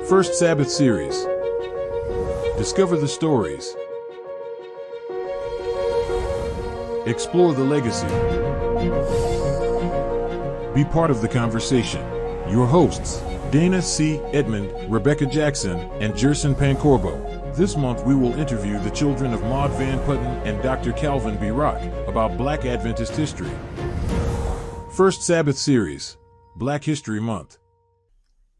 First Sabbath series. Discover the stories. Explore the legacy. Be part of the conversation. Your hosts, Dana C. Edmond, Rebecca Jackson, and Jerson Pancorbo. This month we will interview the children of Meade Van Putten and Dr. Calvin B. Rock about Black Adventist history. First Sabbath series, Black History Month.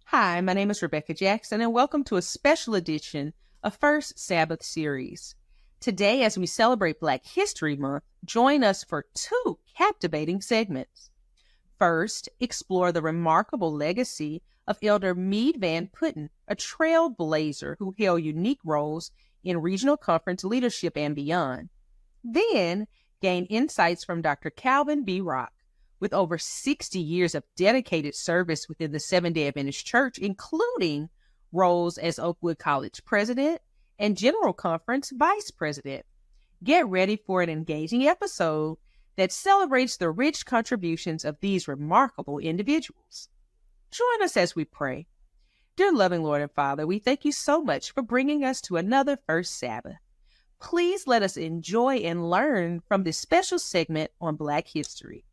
Hi, my name is Rebecca Jackson, and welcome to a special edition of First Sabbath series. Today, as we celebrate Black History Month, join us for two captivating segments. First, explore the remarkable legacy of Elder Meade Van Putten, a trailblazer who held unique roles in regional conference leadership and beyond. Then, gain insights from Dr. Calvin B. Rock, with over 60 years of dedicated service within the Seventh-day Adventist Church, including roles as Oakwood College president and General Conference vice president. Get ready for an engaging episode that celebrates the rich contributions of these remarkable individuals. Join us as we pray. Dear loving Lord and Father, we thank you so much for bringing us to another First Sabbath. Please let us enjoy and learn from this special segment on Black history.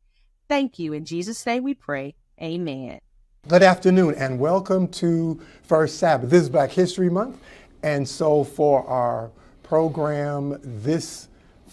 Thank you. In Jesus' name we pray. Amen. Good afternoon and welcome to First Sabbath. This is Black History Month. And so for our program this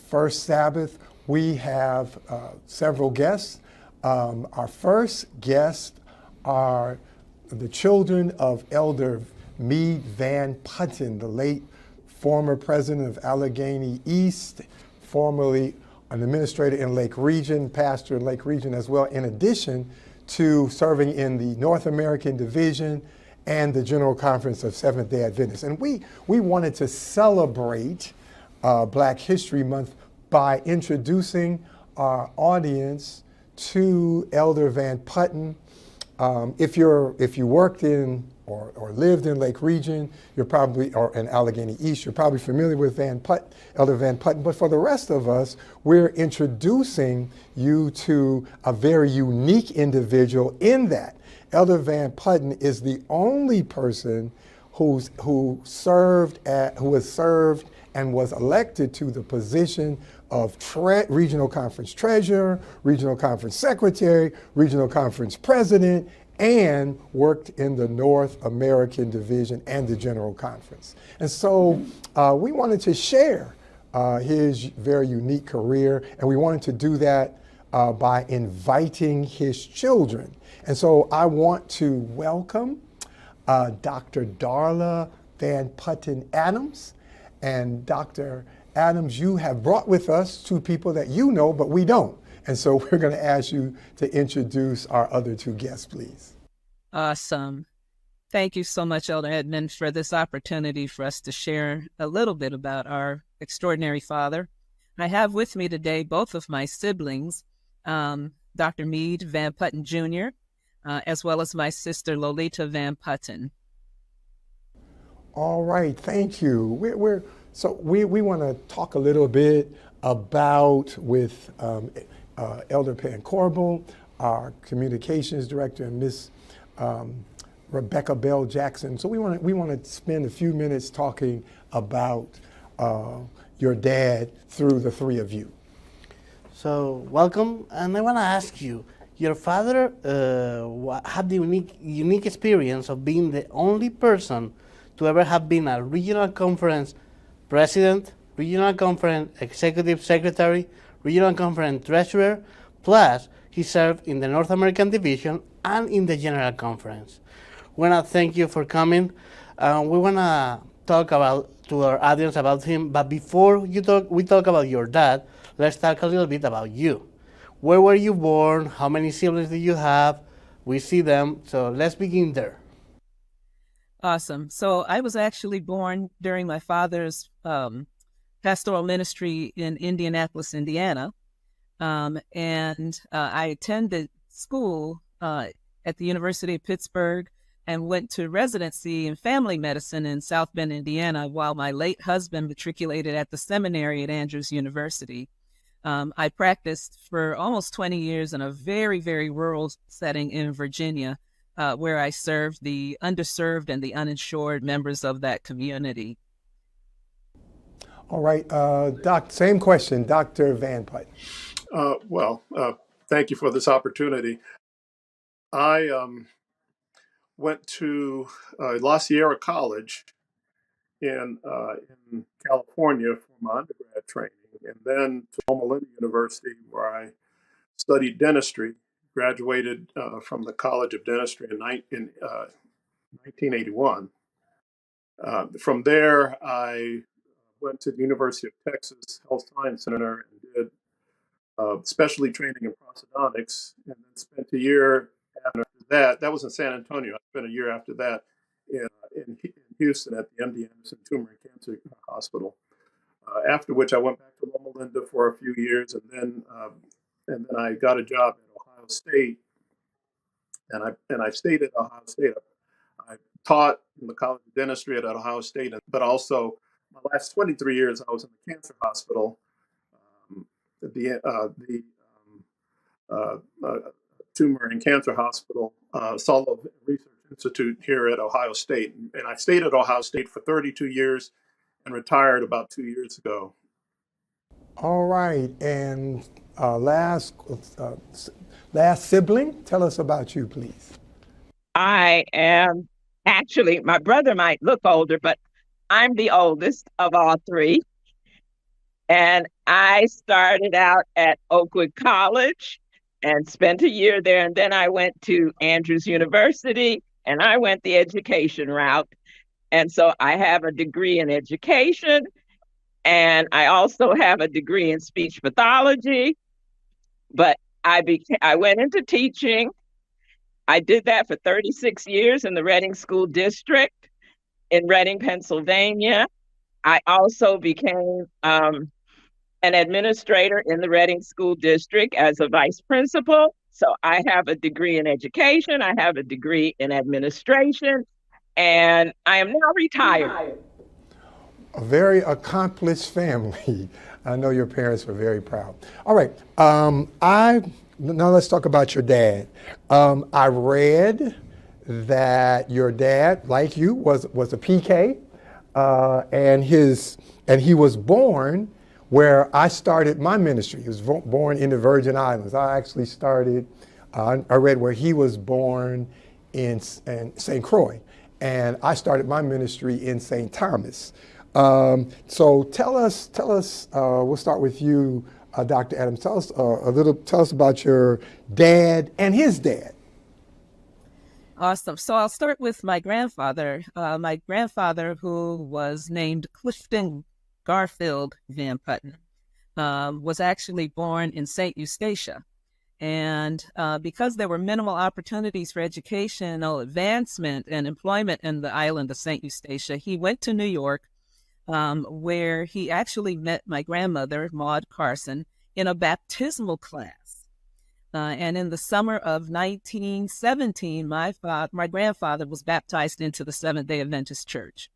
First Sabbath, we have several guests. Our first guests are the children of Elder Meade Van Putten, the late former president of Allegheny East, formerly an administrator in Lake Region, pastor in Lake Region as well, in addition to serving in the North American Division and the General Conference of Seventh-day Adventists. And we wanted to celebrate Black History Month by introducing our audience to Elder Van Putten. If you worked in or lived in Lake Region, you're probably, or in Allegheny East, you're probably familiar with Elder Van Putten. But for the rest of us, we're introducing you to a very unique individual in that Elder Van Putten is the only person who has served and was elected to the position of Regional Conference Treasurer, Regional Conference Secretary, Regional Conference President, and worked in the North American Division and the General Conference. And so we wanted to share his very unique career, and we wanted to do that by inviting his children. And so I want to welcome Dr. Darla Van Putten Adams. And Dr. Adams, you have brought with us two people that you know, but we don't. And so we're going to ask you to introduce our other two guests, please. Awesome. Thank you so much, Elder Edmond, for this opportunity for us to share a little bit about our extraordinary father. I have with me today both of my siblings, Dr. Meade Van Putten Jr., as well as my sister Lolita Van Putten. All right, thank you. We want to talk a little bit about with Elder Pancorbo, our communications director, and Miss Rebecca Bell Jackson. So we want to spend a few minutes talking about your dad through the three of you. So welcome, and I want to ask you, your father had the unique experience of being the only person to ever have been a regional conference president, regional conference executive secretary, regional conference treasurer, plus he served in the North American Division and in the General Conference. We want to thank you for coming. We want to talk to our audience about him, but before we talk about your dad, let's talk a little bit about you. Where were you born? How many siblings do you have? We see them, so let's begin there. Awesome. So I was actually born during my father's pastoral ministry in Indianapolis, Indiana. And I attended school at the University of Pittsburgh and went to residency in family medicine in South Bend, Indiana, while my late husband matriculated at the seminary at Andrews University. I practiced for almost 20 years in a very, very rural setting in Virginia, where I served the underserved and the uninsured members of that community. All right, same question, Dr. Van Putten. Thank you for this opportunity. I went to La Sierra College in California for my undergrad training, and then to Loma Linda University, where I studied dentistry. Graduated from the College of Dentistry in 1981. From there, I went to the University of Texas Health Science Center and did specialty training in prosthodontics, and then spent a year after that. That was in San Antonio. I spent a year after that in Houston at the MD Anderson Tumor and Cancer Hospital. After which, I went back to Loma Linda for a few years, and then I got a job at Ohio State, and I stayed at Ohio State. I taught in the College of Dentistry at Ohio State, but also my last 23 years I was in the cancer hospital, the Tumor and Cancer Hospital, Solo Research Institute here at Ohio State, and I stayed at Ohio State for 32 years and retired about 2 years ago. All right, and last sibling, tell us about you, please. I am actually, my brother might look older, but I'm the oldest of all three. And I started out at Oakwood College and spent a year there. And then I went to Andrews University and I went the education route. And so I have a degree in education, and I also have a degree in speech pathology. But I went into teaching. I did that for 36 years in the Reading School District in Reading, Pennsylvania. I also became an administrator in the Reading School District as a vice principal. So I have a degree in education, I have a degree in administration, and I am now retired. A very accomplished family. I know your parents were very proud. All right, now let's talk about your dad. I read that your dad, like you, was a PK, and he was born where I started my ministry. He was born in the Virgin Islands. I actually started, I read where he was born in St. Croix, and I started my ministry in St. Thomas. So tell us. We'll start with you, Dr. Adams. Tell us about your dad and his dad. Awesome. So I'll start with my grandfather. My grandfather, who was named Clifton Garfield Van Putten, was actually born in St. Eustatia. And because there were minimal opportunities for educational advancement and employment in the island of St. Eustatia, he went to New York, where he actually met my grandmother, Maud Carson, in a baptismal class. And in the summer of 1917, my grandfather was baptized into the Seventh-day Adventist Church.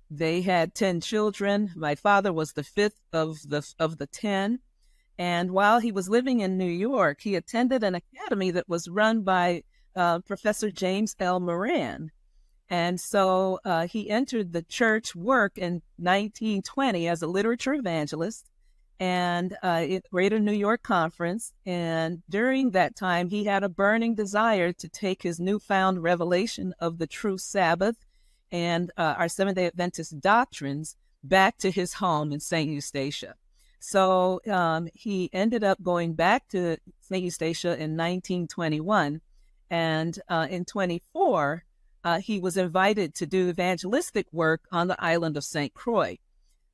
They had 10 children. My father was the fifth of the 10. And while he was living in New York, he attended an academy that was run by Professor James L. Moran. And so he entered the church work in 1920 as a literature evangelist and at Greater New York Conference. And during that time, he had a burning desire to take his newfound revelation of the true Sabbath and our Seventh-day Adventist doctrines back to his home in St. Eustatia. So he ended up going back to St. Eustatia in 1921. And in 24, he was invited to do evangelistic work on the island of St. Croix.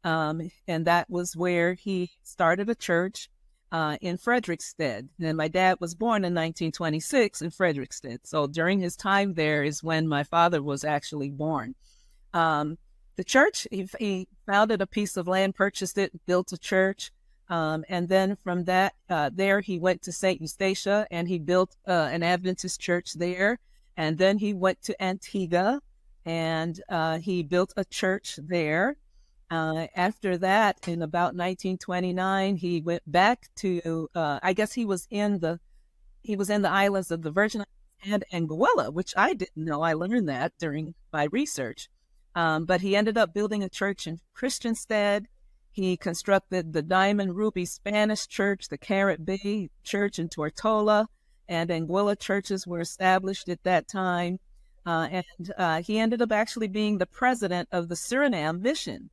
And that was where he started a church in Frederiksted. And my dad was born in 1926 in Frederiksted. So during his time there is when my father was actually born. The church, he founded a piece of land, purchased it, built a church. And then from that, there he went to St. Eustatia and he built an Adventist church there. And then he went to Antigua and he built a church there. After that, in about 1929, he went back to, I guess he was in the islands of the Virgin Islands and Anguilla, which I didn't know. I learned that during my research. But he ended up building a church in Christiansted. He constructed the Diamond Ruby Spanish Church, the Carrot Bay Church in Tortola, and Anguilla churches were established at that time. And he ended up actually being the president of the Suriname mission.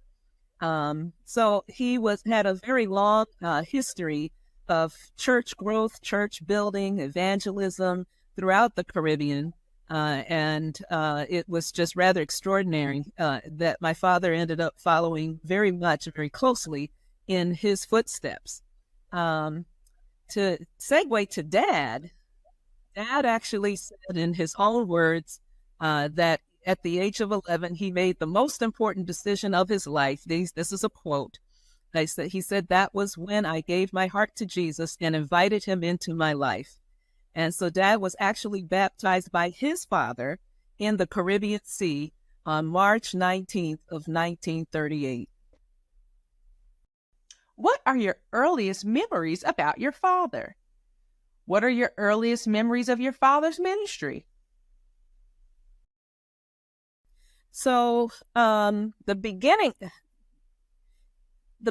So he had a very long history of church growth, church building, evangelism throughout the Caribbean. And it was just rather extraordinary that my father ended up following very much, very closely in his footsteps. To segue to Dad actually said in his own words that at the age of 11, he made the most important decision of his life. This is a quote. He said, "That was when I gave my heart to Jesus and invited him into my life." And so Dad was actually baptized by his father in the Caribbean Sea on March 19th of 1938. What are your earliest memories about your father? What are your earliest memories of your father's ministry? So the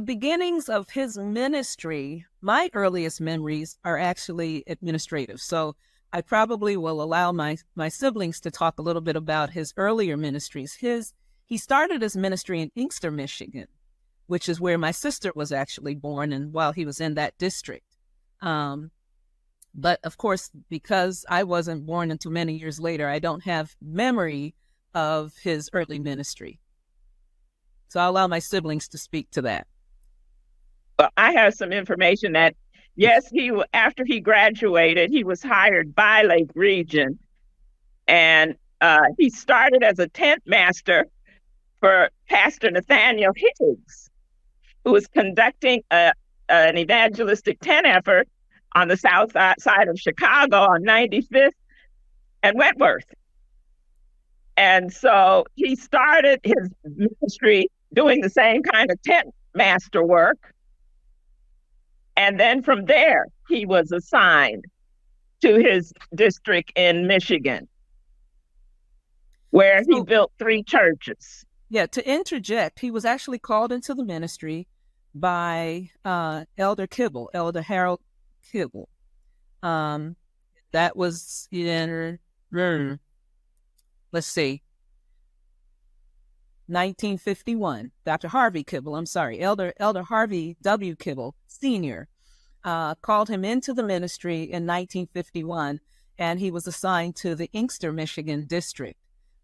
beginnings of his ministry, my earliest memories are actually administrative. So I probably will allow my siblings to talk a little bit about his earlier ministries. He started his ministry in Inkster, Michigan, which is where my sister was actually born, and while he was in that district. But of course, because I wasn't born until many years later, I don't have memory of his early ministry. So I'll allow my siblings to speak to that. Well, I have some information that, yes, after he graduated, he was hired by Lake Region, and he started as a tent master for Pastor Nathaniel Higgs, who was conducting an evangelistic tent effort on the south side of Chicago on 95th and Wentworth. And so he started his ministry doing the same kind of tent master work. And then from there, he was assigned to his district in Michigan, where he built 3 churches. Yeah, to interject, he was actually called into the ministry by Elder Harold Kibble. That was in, let's see, 1951. Dr. Harvey Kibble, Elder Harvey W. Kibble, Sr., called him into the ministry in 1951, and he was assigned to the Inkster, Michigan district.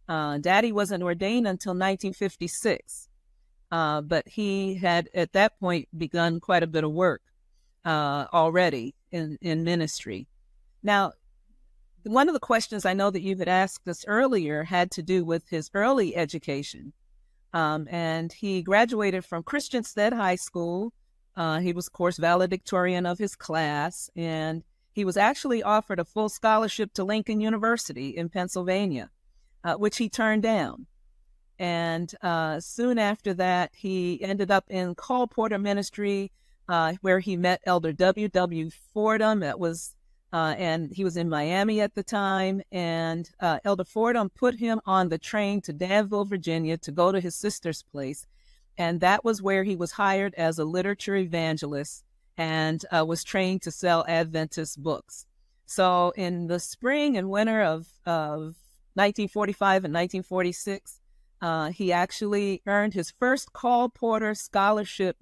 Daddy wasn't ordained until 1956, but he had at that point begun quite a bit of work already in ministry. Now, one of the questions I know that you had asked us earlier had to do with his early education. And he graduated from Christiansted High School. He was, of course, valedictorian of his class, and he was actually offered a full scholarship to Lincoln University in Pennsylvania, which he turned down. And soon after that, he ended up in Cole Porter Ministry, where he met Elder W.W. Fordham. And he was in Miami at the time, and Elder Fordham put him on the train to Danville, Virginia, to go to his sister's place, and that was where he was hired as a literature evangelist and was trained to sell Adventist books. So in the spring and winter of 1945 and 1946, he actually earned his first Cole Porter scholarship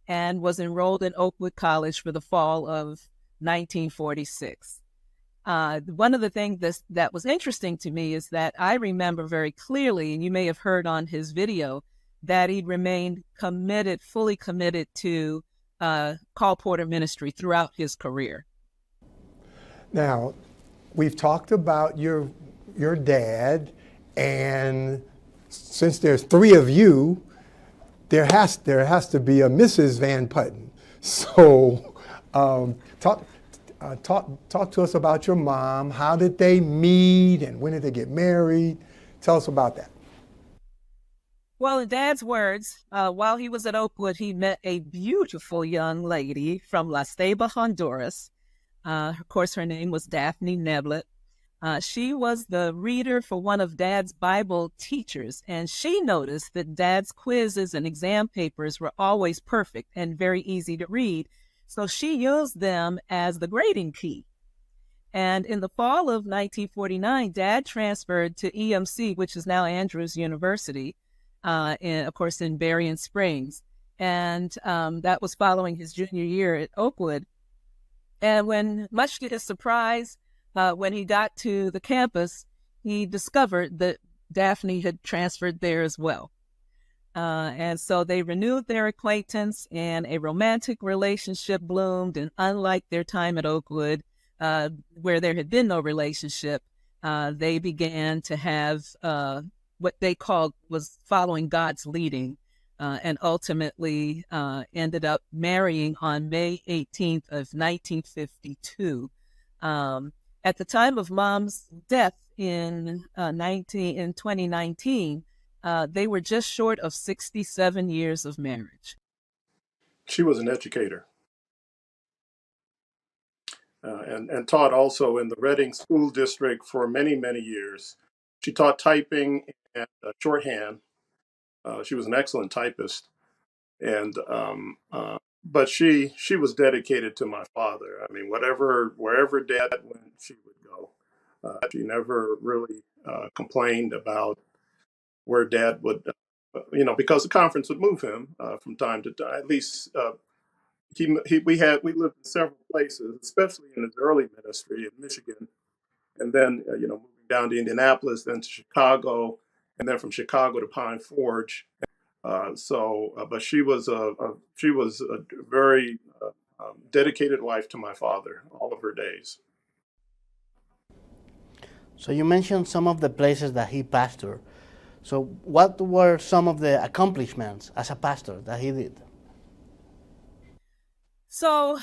and was enrolled in Oakwood College for the fall of 1946. One of the things that was interesting to me is that I remember very clearly, and you may have heard on his video, that he remained fully committed to Cole Porter ministry throughout his career. Now, we've talked about your dad, and since there's 3 of you, there has to be a Mrs. Van Putten. So talk to us about your mom. How did they meet, and when did they get married? Tell us about that. Well, in Dad's words, while he was at Oakwood, he met a beautiful young lady from La Ceiba, Honduras. Of course, her name was Daphne Neblet. She was the reader for one of Dad's Bible teachers, and she noticed that Dad's quizzes and exam papers were always perfect and very easy to read, so she used them as the grading key. And in the fall of 1949, Dad transferred to EMC, which is now Andrews University, of course, in Berrien Springs. And that was following his junior year at Oakwood. And when, much to his surprise, when he got to the campus, he discovered that Daphne had transferred there as well. And so they renewed their acquaintance, and a romantic relationship bloomed. And unlike their time at Oakwood, where there had been no relationship, they began to have what they called was following God's leading, and ultimately ended up marrying on May 18th of 1952. At the time of Mom's death in 2019, they were just short of 67 years of marriage. She was an educator and taught also in the Reading School District for many, many years. She taught typing and shorthand. She was an excellent typist, and but she was dedicated to my father. I mean, wherever Dad went, she would go. She never really complained about where Dad would, because the conference would move him from time to time. At least we lived in several places, especially in his early ministry in Michigan, and then moving down to Indianapolis, then to Chicago, and then from Chicago to Pine Forge. But she was a very dedicated wife to my father all of her days. So you mentioned some of the places that he pastored. So what were some of the accomplishments as a pastor that he did? So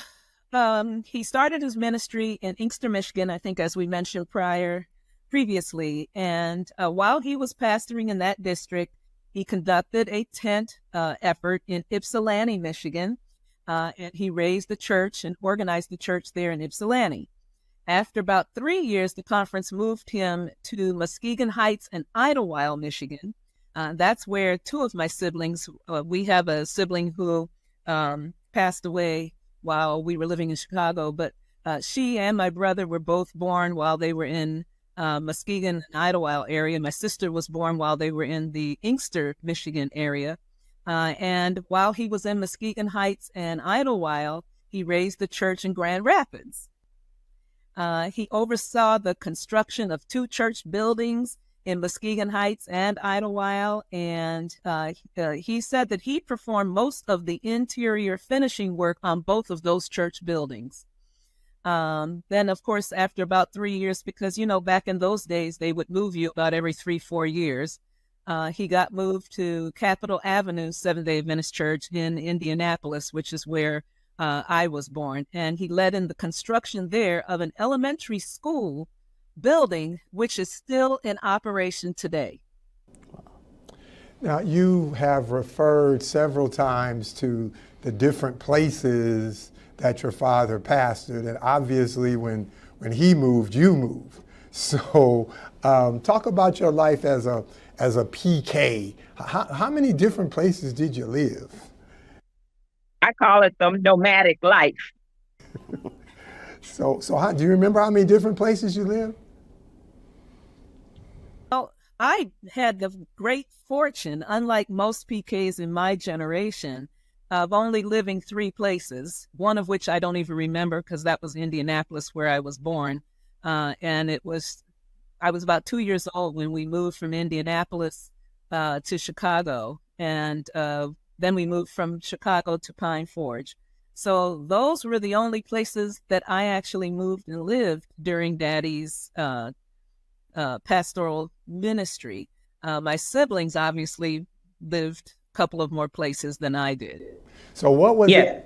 he started his ministry in Inkster, Michigan, I think, as we mentioned previously. And while he was pastoring in that district, he conducted a tent effort in Ypsilanti, Michigan, and he raised the church and organized the church there in Ypsilanti. After about 3 years, the conference moved him to Muskegon Heights and Idlewild, Michigan. That's where two of my siblings, we have a sibling who passed away while we were living in Chicago, but she and my brother were both born while they were in Muskegon and Idlewild area. My sister was born while they were in the Inkster, Michigan area. And while he was in Muskegon Heights and Idlewild, he raised the church in Grand Rapids. He oversaw the construction of 2 church buildings in Muskegon Heights and Idlewild, and he said that he performed most of the interior finishing work on both of those church buildings. Then, of course, after about 3 years, because, back in those days, they would move you about every 3-4 years, he got moved to Capitol Avenue Seventh-day Adventist Church in Indianapolis, which is where I was born. And he led in the construction there of an elementary school building, which is still in operation today. Now, you have referred several times to the different places that your father pastored, and obviously when he moved, you moved. So talk about your life as a PK. How many different places did you live? I call it the nomadic life. So do you remember how many different places you lived? Well, I had the great fortune, unlike most PKs in my generation, of only living 3 places, one of which I don't even remember because that was Indianapolis where I was born. And I was about 2 years old when we moved from Indianapolis to Chicago. And then we moved from Chicago to Pine Forge. So those were the only places that I actually moved and lived during Daddy's pastoral ministry. My siblings obviously lived a couple of more places than I did. So what was it?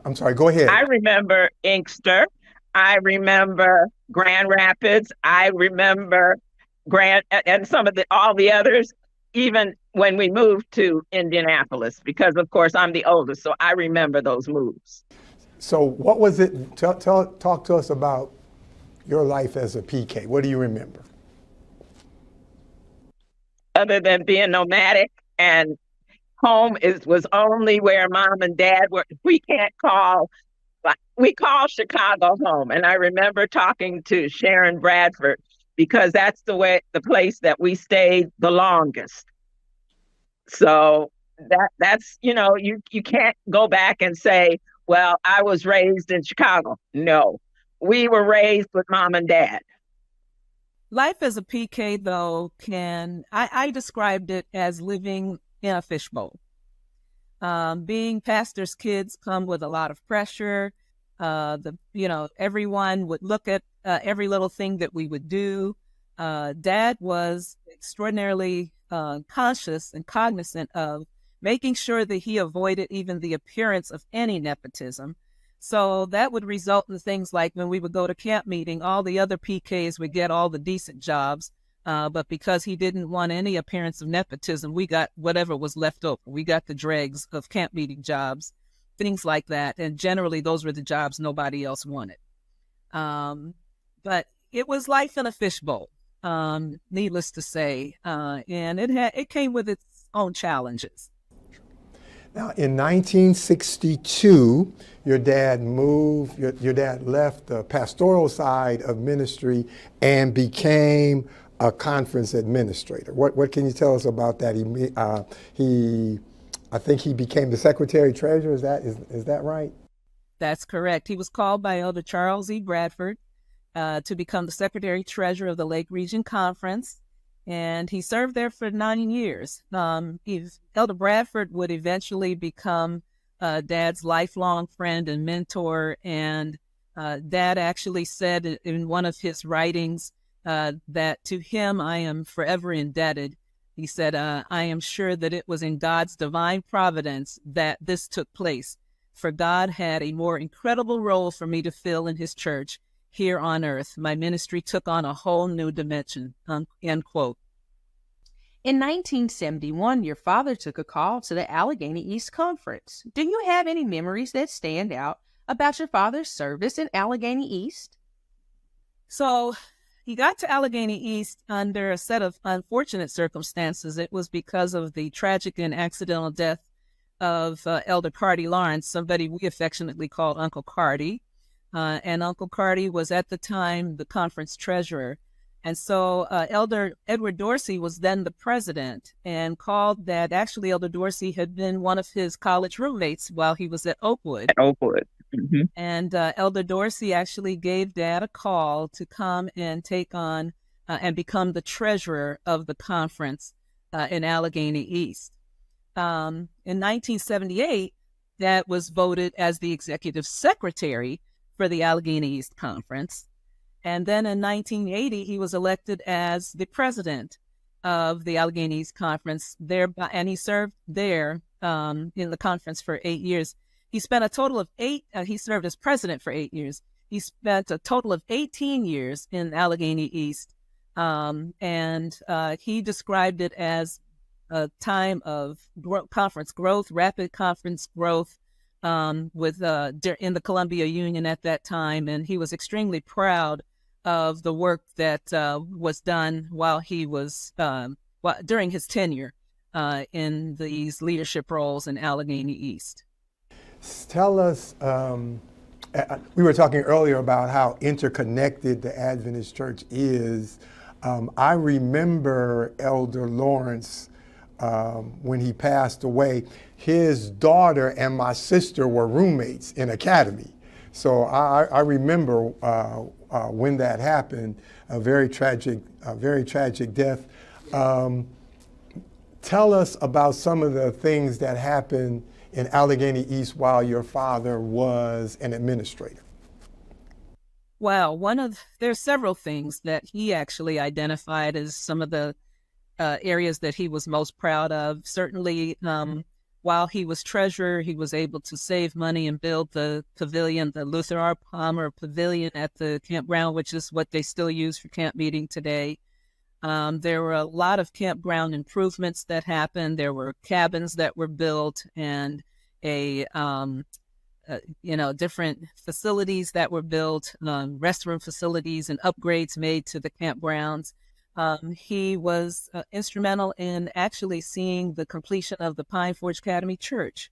I'm sorry, go ahead. I remember Inkster. I remember Grand Rapids. I remember and all the others, even when we moved to Indianapolis, because of course I'm the oldest, so I remember those moves. So what was it? Talk to us about your life as a PK? What do you remember? Other than being nomadic and home was only where mom and dad were. We call Chicago home. And I remember talking to Sharon Bradford because that's the place that we stayed the longest. So that's you can't go back and say, well, I was raised in Chicago. No, we were raised with mom and dad. Life as a PK, though, I described it as living in a fishbowl. Being pastor's kids come with a lot of pressure. Everyone would look at every little thing that we would do. Dad was extraordinarily conscious and cognizant of making sure that he avoided even the appearance of any nepotism. So that would result in things like when we would go to camp meeting, all the other PKs would get all the decent jobs. But because he didn't want any appearance of nepotism, we got whatever was left over. We got the dregs of camp meeting jobs, things like that. And generally, those were the jobs nobody else wanted. But it was life in a fishbowl, needless to say. And it came with its own challenges. Now, in 1962, your dad left the pastoral side of ministry and became a conference administrator. What can you tell us about that? I think he became the secretary treasurer. Is that right? That's correct. He was called by Elder Charles E. Bradford to become the secretary treasurer of the Lake Region Conference. And he served there for 9 years. Elder Bradford would eventually become Dad's lifelong friend and mentor. And Dad actually said in one of his writings that to him I am forever indebted. He said, I am sure that it was in God's divine providence that this took place, for God had a more incredible role for me to fill in his church. Here on earth, my ministry took on a whole new dimension, end quote. In 1971, your father took a call to the Allegheny East Conference. Do you have any memories that stand out about your father's service in Allegheny East? So he got to Allegheny East under a set of unfortunate circumstances. It was because of the tragic and accidental death of Elder Carty Lawrence, somebody we affectionately called Uncle Carty. And Uncle Carty was at the time the conference treasurer. And so Elder Edward Dorsey was then the president and called that actually Elder Dorsey had been one of his college roommates while he was at Oakwood. Mm-hmm. And Elder Dorsey actually gave Dad a call to come and take on and become the treasurer of the conference in Allegheny East. In 1978, Dad was voted as the executive secretary for the Allegheny East Conference. And then in 1980, he was elected as the president of the Allegheny East Conference and he served there in the conference for 8 years. He spent a total of he served as president for 8 years. He spent a total of 18 years in Allegheny East. And he described it as a time of conference growth, rapid conference growth, in the Columbia Union at that time, and he was extremely proud of the work that was done while he was during his tenure in these leadership roles in Allegheny East. Tell us, we were talking earlier about how interconnected the Adventist Church is. I remember Elder Lawrence when he passed away. His daughter and my sister were roommates in academy. So I remember when that happened, a very tragic death. Tell us about some of the things that happened in Allegheny East while your father was an administrator. Well, there's several things that he actually identified as some of the areas that he was most proud of. Certainly, while he was treasurer, he was able to save money and build the pavilion, the Luther R. Palmer Pavilion at the campground, which is what they still use for camp meeting today. There were a lot of campground improvements that happened. There were cabins that were built and a different facilities that were built, restroom facilities and upgrades made to the campgrounds. He was instrumental in actually seeing the completion of the Pine Forge Academy Church,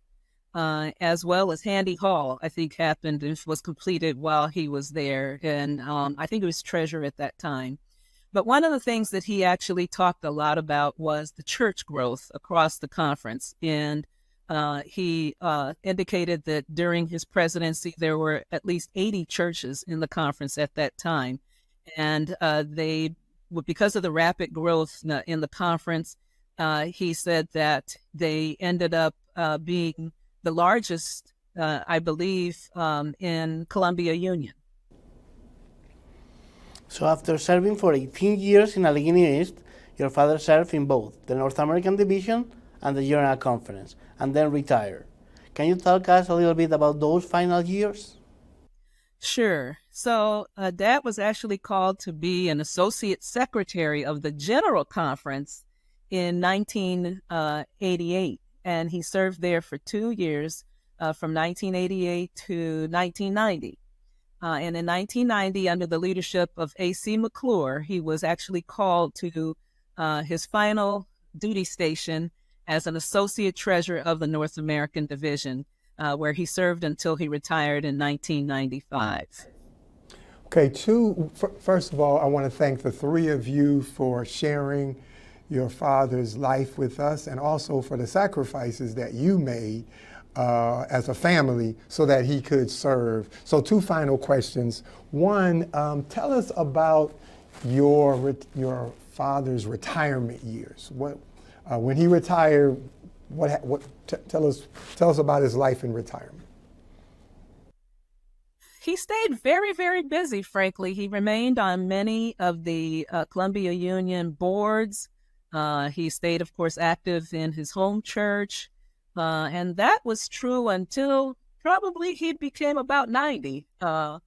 as well as Handy Hall, I think happened and was completed while he was there. And I think he was treasurer at that time. But one of the things that he actually talked a lot about was the church growth across the conference. And he indicated that during his presidency, there were at least 80 churches in the conference at that time. And because of the rapid growth in the conference, he said that they ended up being the largest, I believe, in Columbia Union. So after serving for 18 years in Allegheny East, your father served in both the North American Division and the General Conference, and then retired. Can you talk us a little bit about those final years? Sure. So Dad was actually called to be an associate secretary of the General Conference in 1988, and he served there for 2 years, from 1988 to 1990. And in 1990, under the leadership of A.C. McClure, he was actually called to his final duty station as an associate treasurer of the North American Division, where he served until he retired in 1995. Okay, first of all, I want to thank the three of you for sharing your father's life with us, and also for the sacrifices that you made as a family so that he could serve. So 2 final questions. One, tell us about your father's retirement years. When he retired, tell us about his life in retirement. He stayed very, very busy, frankly. He remained on many of the Columbia Union boards. He stayed, of course, active in his home church. And that was true until probably he became about 90. I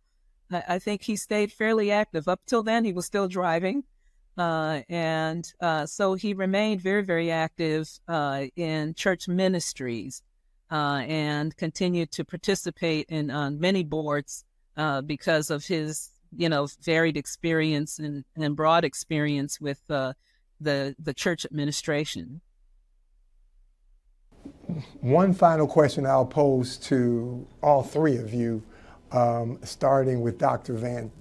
think he stayed fairly active. Up till then, he was still driving. So he remained very, very active in church ministries and continued to participate in many boards because of his, varied experience and broad experience with the church administration. One final question I'll pose to all three of you, starting with Dr. Van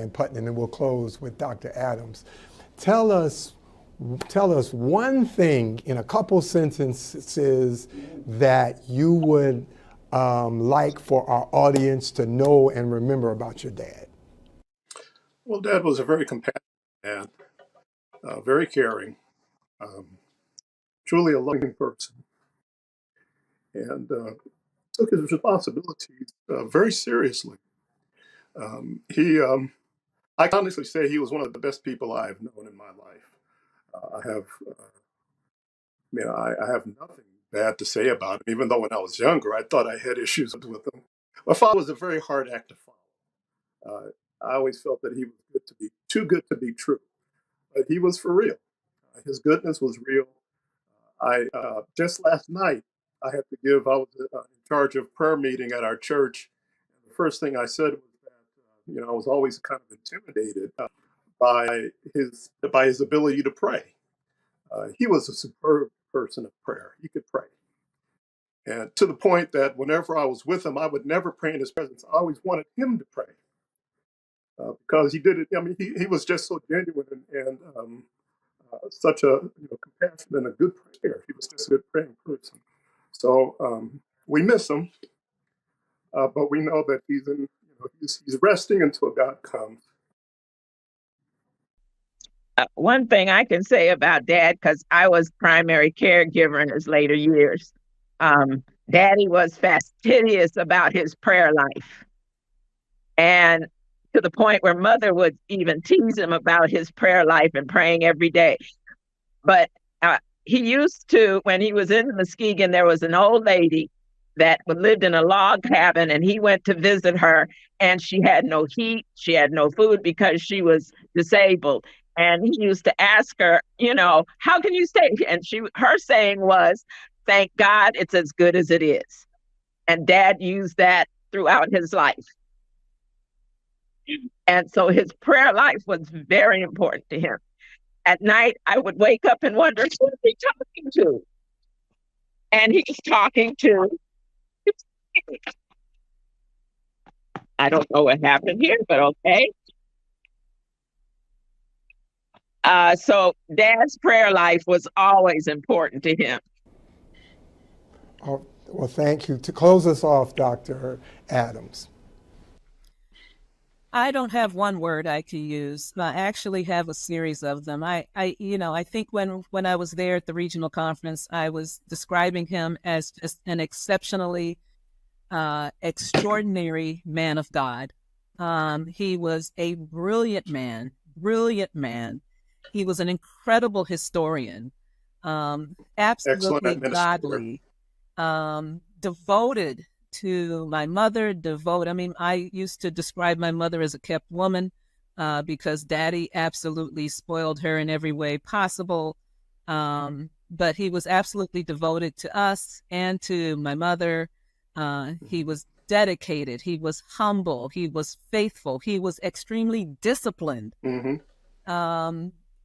Putten, and then we'll close with Dr. Adams. Tell us one thing in a couple sentences that you would like for our audience to know and remember about your dad. Well, Dad was a very compassionate man, very caring, truly a loving person, and took his responsibilities very seriously. I can honestly say he was one of the best people I've known in my life. I have nothing bad to say about him, even though when I was younger, I thought I had issues with him. My father was a very hard act to follow. I always felt that he was too good to be true, but he was for real. His goodness was real. Just last night, I was in charge of prayer meeting at our church. And the first thing I said was that, I was always kind of intimidated by his ability to pray. He was a superb person of prayer. He could pray. And to the point that whenever I was with him, I would never pray in his presence. I always wanted him to pray because he did it. I mean, he was just so genuine and such a compassionate and a good prayer. He was just a good praying person. So we miss him, but we know that he's resting until God comes. One thing I can say about Dad, because I was primary caregiver in his later years, Daddy was fastidious about his prayer life. And to the point where Mother would even tease him about his prayer life and praying every day. But he used to, when he was in Muskegon, there was an old lady that lived in a log cabin, and he went to visit her, and she had no heat, she had no food because she was disabled. And he used to ask her, how can you stay? And her saying was, thank God it's as good as it is. And Dad used that throughout his life. And so his prayer life was very important to him. At night, I would wake up and wonder, who is he talking to? And he was talking to, I don't know what happened here, but okay. So Dad's prayer life was always important to him. Oh, well, thank you. To close us off, Dr. Adams. I don't have one word I could use. I actually have a series of them. I think when I was there at the regional conference, I was describing him as just an exceptionally extraordinary man of God. He was a brilliant man. He was an incredible historian, absolutely godly, devoted to my mother, devoted. I mean, I used to describe my mother as a kept woman because Daddy absolutely spoiled her in every way possible. But he was absolutely devoted to us and to my mother. He was dedicated. He was humble. He was faithful. He was extremely disciplined.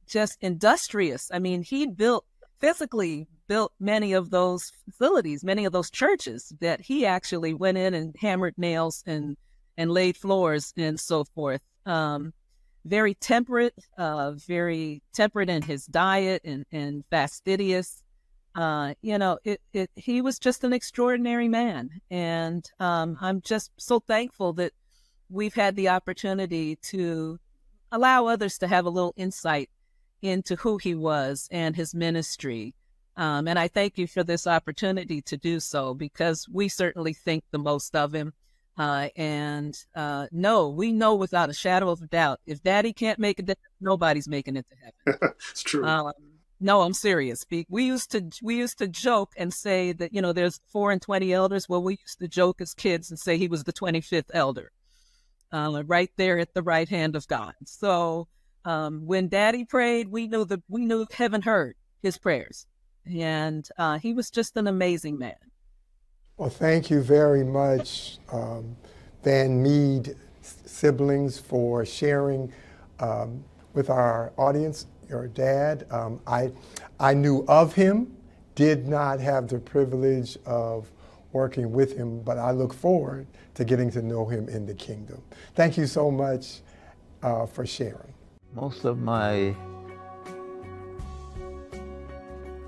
Just industrious. I mean, he physically built many of those facilities, many of those churches that he actually went in and hammered nails and laid floors and so forth. Very temperate in his diet and fastidious. He was just an extraordinary man. And I'm just so thankful that we've had the opportunity to allow others to have a little insight into who he was and his ministry. And I thank you for this opportunity to do so, because we certainly think the most of him. We know without a shadow of a doubt, if Daddy can't make it, nobody's making it to heaven. It's true. No, I'm serious. We used to joke and say that, there's 4 and 20 elders. Well, we used to joke as kids and say he was the 25th elder, right there at the right hand of God. So when Daddy prayed, we knew heaven heard his prayers, and he was just an amazing man. Well, thank you very much, Van Meade siblings, for sharing with our audience. Your dad, I knew of him, did not have the privilege of working with him, but I look forward to getting to know him in the kingdom. Thank you so much for sharing. Most of my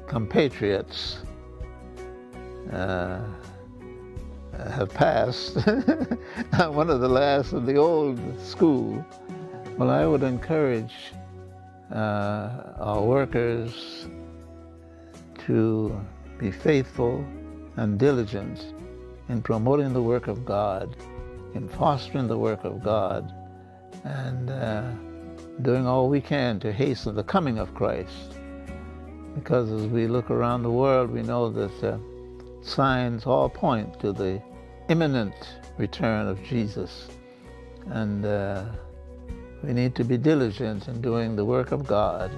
compatriots have passed. I'm one of the last of the old school. Well, I would encourage our workers to be faithful and diligent in promoting the work of God, in fostering the work of God, and doing all we can to hasten the coming of Christ. Because as we look around the world, we know that signs all point to the imminent return of Jesus. And we need to be diligent in doing the work of God,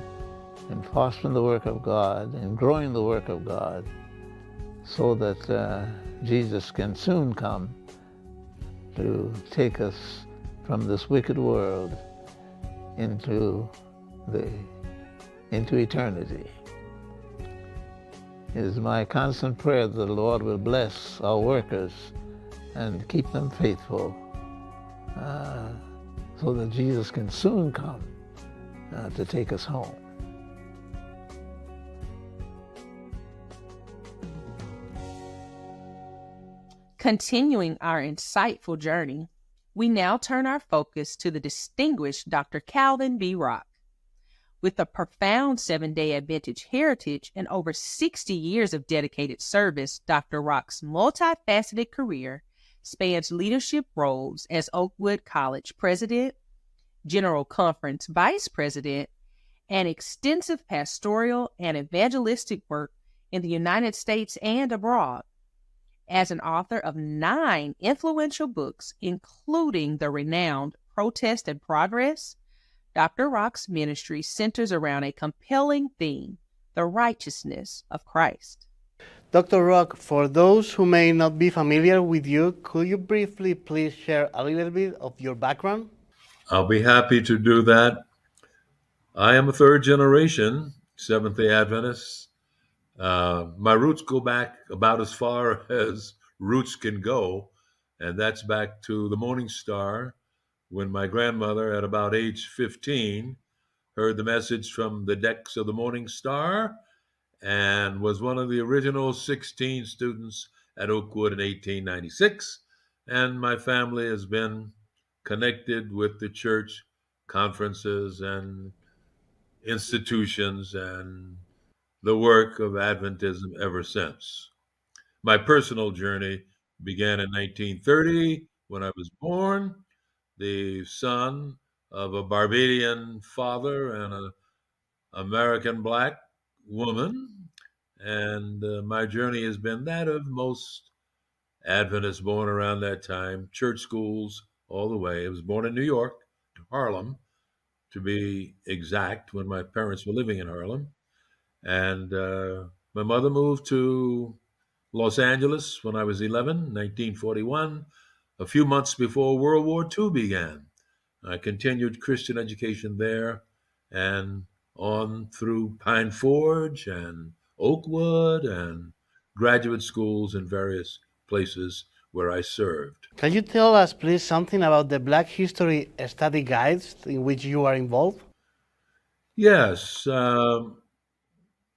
in fostering the work of God, in growing the work of God, so that Jesus can soon come to take us from this wicked world into eternity. It is my constant prayer that the Lord will bless our workers and keep them faithful, so that Jesus can soon come to take us home. Continuing our insightful journey, we now turn our focus to the distinguished Dr. Calvin B. Rock. With a profound Seventh-day Adventist heritage and over 60 years of dedicated service, Dr. Rock's multifaceted career spans leadership roles as Oakwood College president, General Conference vice president, and extensive pastoral and evangelistic work in the United States and abroad. As an author of 9 influential books, including the renowned Protest and Progress, Dr. Rock's ministry centers around a compelling theme, the righteousness of Christ. Dr. Rock, for those who may not be familiar with you, could you briefly please share a little bit of your background? I'll be happy to do that. I am a third generation Seventh day Adventist. My roots go back about as far as roots can go, and that's back to the Morning Star when my grandmother, at about age 15, heard the message from the decks of the Morning Star and was one of the original 16 students at Oakwood in 1896. And my family has been connected with the church conferences and institutions and the work of Adventism ever since. My personal journey began in 1930 when I was born, the son of a Barbadian father and an American black woman. And my journey has been that of most Adventists born around that time, church schools all the way. I was born in New York, Harlem, to be exact, when my parents were living in Harlem. And my mother moved to Los Angeles when I was 11, 1941, a few months before World War II began. I continued Christian education there and on through Pine Forge and Oakwood and graduate schools in various places where I served. Can you tell us, please, something about the Black History study guides in which you are involved? Yes, our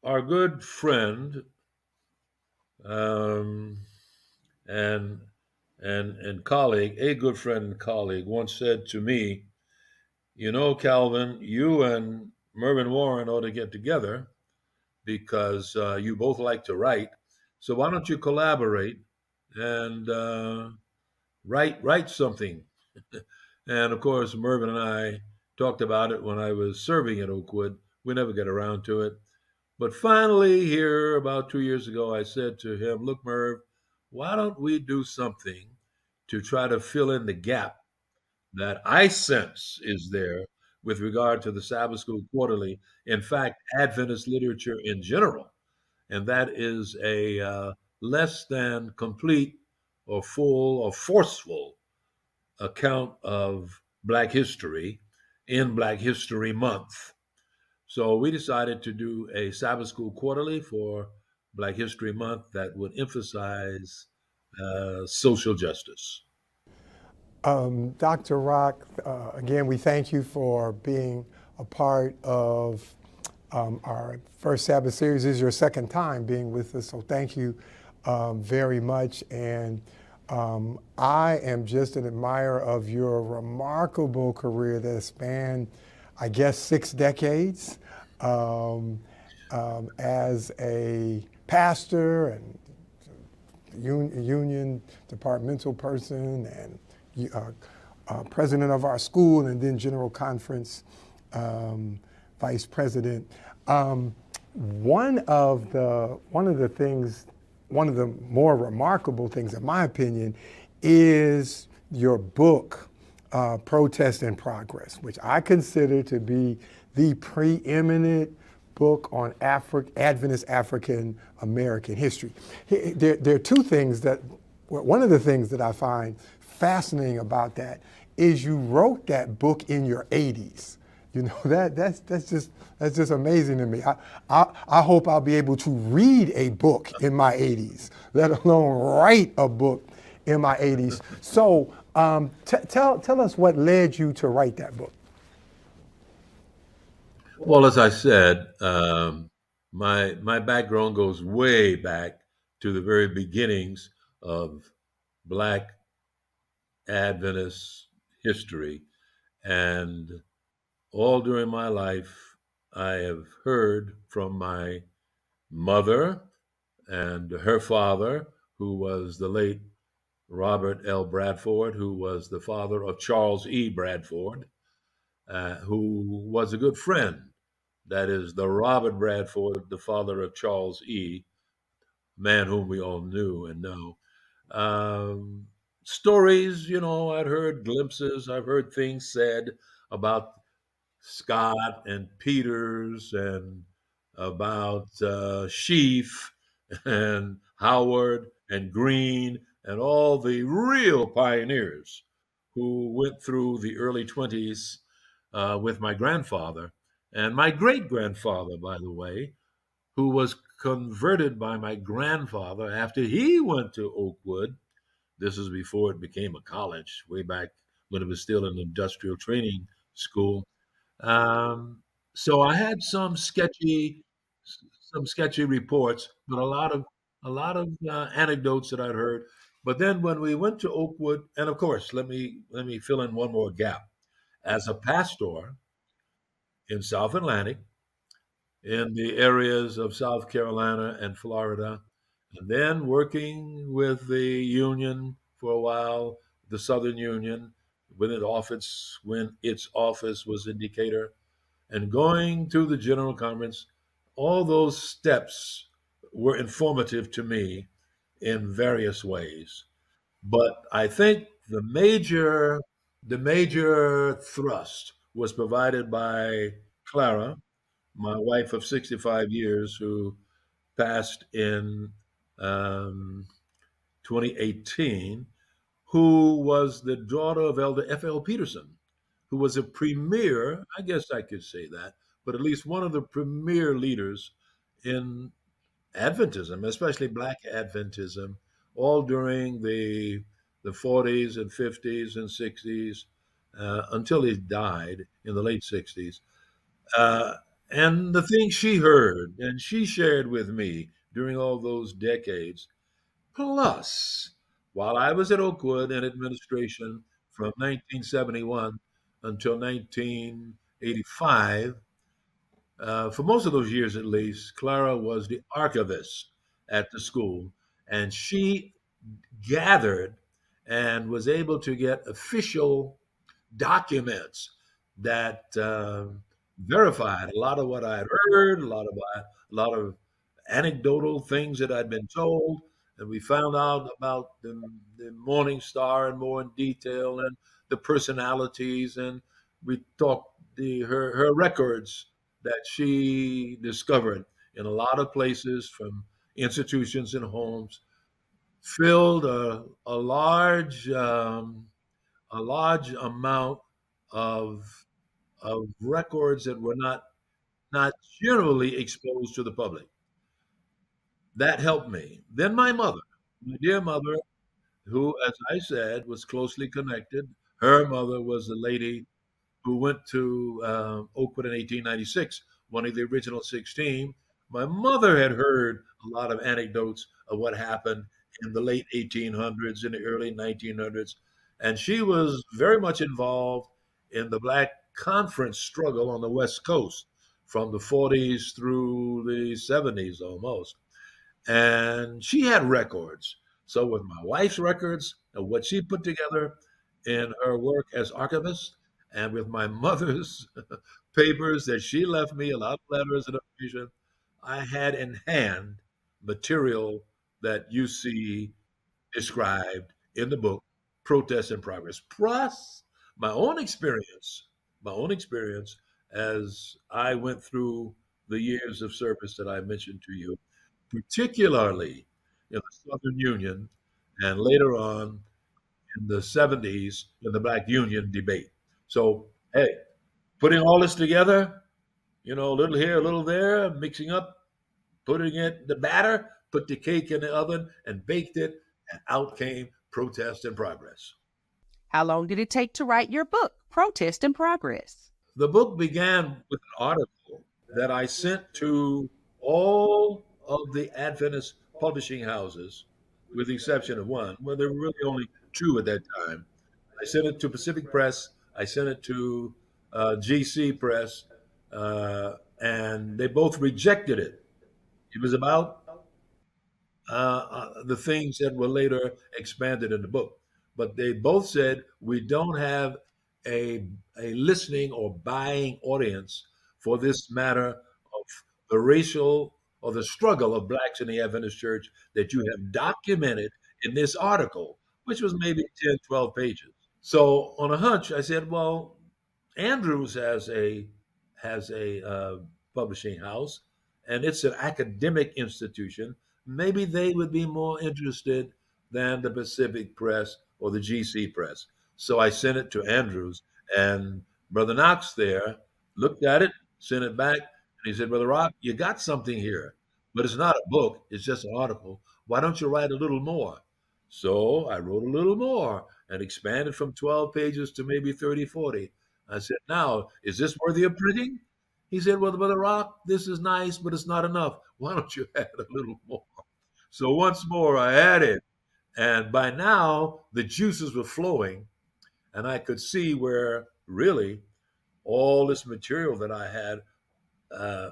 good friend um, and and colleague, a good friend and colleague, once said to me, "You know, Calvin, you and Mervyn Warren ought to get together because you both like to write. So why don't you collaborate and write something?" And of course, Mervyn and I talked about it when I was serving at Oakwood. We never get around to it. But finally, here about 2 years ago, I said to him, "Look, Merv, why don't we do something to try to fill in the gap that I sense is there with regard to the Sabbath School Quarterly, in fact, Adventist literature in general, and that is a less than complete or full or forceful account of Black history in Black History Month." So we decided to do a Sabbath School Quarterly for Black History Month that would emphasize social justice. Dr. Rock, again, we thank you for being a part of our first Sabbath series. This is your second time being with us, so thank you very much. And I am just an admirer of your remarkable career that has spanned, I guess, 6 decades as a pastor and union departmental person and president of our school, and then general conference vice president. One of the more remarkable things, in my opinion, is your book, Protest in Progress, which I consider to be the preeminent book on Adventist African-American history. There are two things one of the things that I find fascinating about that is you wrote that book in your 80s. You know, that's just amazing to me. I hope I'll be able to read a book in my 80s, let alone write a book in my 80s. So tell us what led you to write that book. Well, as I said, my background goes way back to the very beginnings of Black Adventist history. And all during my life, I have heard from my mother and her father, who was the late Robert L. Bradford, who was the father of Charles E. Bradford, who was a good friend. That is the Robert Bradford, the father of Charles E., man whom we all knew and know. Stories, I'd heard glimpses, I've heard things said about Scott and Peters and about Sheaf, and Howard and Green and all the real pioneers who went through the early 20s with my grandfather and my great grandfather, by the way, who was converted by my grandfather after he went to Oakwood. This is before it became a college, way back when it was still an industrial training school. Um, so I had some sketchy reports, but a lot of anecdotes that I'd heard. But then when we went to Oakwood, and of course, let me fill in one more gap. As a pastor in South Atlantic, in the areas of South Carolina and Florida, and then working with the union for a while, the Southern Union, when its office was in Decatur, and going to the General Conference, all those steps were informative to me in various ways. But I think the major thrust was provided by Clara, my wife of 65 years, who passed in um, 2018, who was the daughter of Elder F.L. Peterson, who was a premier, I guess I could say that, but at least one of the premier leaders in Adventism, especially Black Adventism, all during the 40s and 50s and 60s until he died in the late 60s. Uh, and the things she heard and she shared with me during all those decades. Plus, while I was at Oakwood in administration from 1971 until 1985, for most of those years at least, Clara was the archivist at the school, and she gathered and was able to get official documents that verified a lot of what I had heard, a lot of anecdotal things that I'd been told, and we found out about the Morning Star in more in detail and the personalities, and we talked her records that she discovered in a lot of places from institutions and homes filled a large amount of of records that were not generally exposed to the public. That helped me. Then my mother, my dear mother, who, as I said, was closely connected. Her mother was the lady who went to Oakwood in 1896, one of the original 16. My mother had heard a lot of anecdotes of what happened in the late 1800s, in the early 1900s, and she was very much involved in the Black Conference struggle on the West Coast from the 40s through the 70s almost. And she had records. So, with my wife's records and what she put together in her work as archivist, and with my mother's papers that she left me, a lot of letters and information, I had in hand material that you see described in the book, Protest in Progress, plus my own experience, my own experience as I went through the years of service that I mentioned to you, particularly in the Southern Union and later on in the 70s in the Black Union debate. So, hey, putting all this together, a little here, a little there, mixing up, putting it the batter, put the cake in the oven and baked it, and out came Protest in Progress. How long did it take to write your book, Protest in Progress? The book began with an article that I sent to all of the Adventist publishing houses, with the exception of one. Well, there were really only two at that time. I sent it to Pacific Press. I sent it to GC Press, and they both rejected it. It was about the things that were later expanded in the book. But they both said we don't have a, a listening or buying audience for this matter of the racial or the struggle of blacks in the Adventist church that you have documented in this article, which was maybe 10, 12 pages. So on a hunch, I said, well, Andrews has a publishing house, and it's an academic institution. maybe they would be more interested than the Pacific Press or the GC Press. So I sent it to Andrews, and Brother Knox there looked at it, sent it back, and he said, Brother Rock, you got something here, but it's not a book, it's just an article. Why don't you write a little more? So I wrote a little more and expanded from 12 pages to maybe 30, 40. I said, now, is this worthy of printing? He said, well, Brother Rock, this is nice, but it's not enough. Why don't you add a little more? So once more, I added. And by now, the juices were flowing. And I could see where really all this material that I had uh,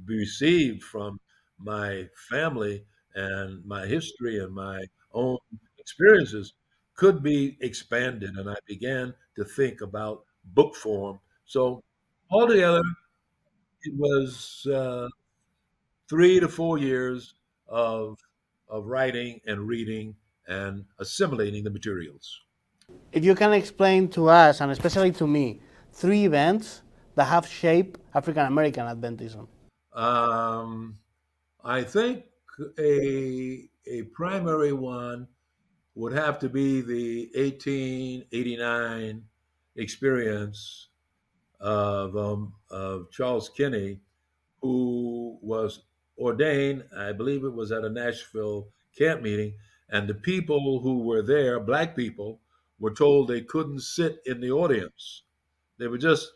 received from my family and my history and my own experiences could be expanded. And I began to think about book form. So altogether, it was 3 to 4 years of writing and reading and assimilating the materials. If you can explain to us, and especially to me, three events that have shaped African American Adventism. Um, I think a primary one would have to be the 1889 experience of Charles Kinney, who was ordained. I believe it was at a Nashville camp meeting, and the people who were there, black people, were told they couldn't sit in the audience. They were just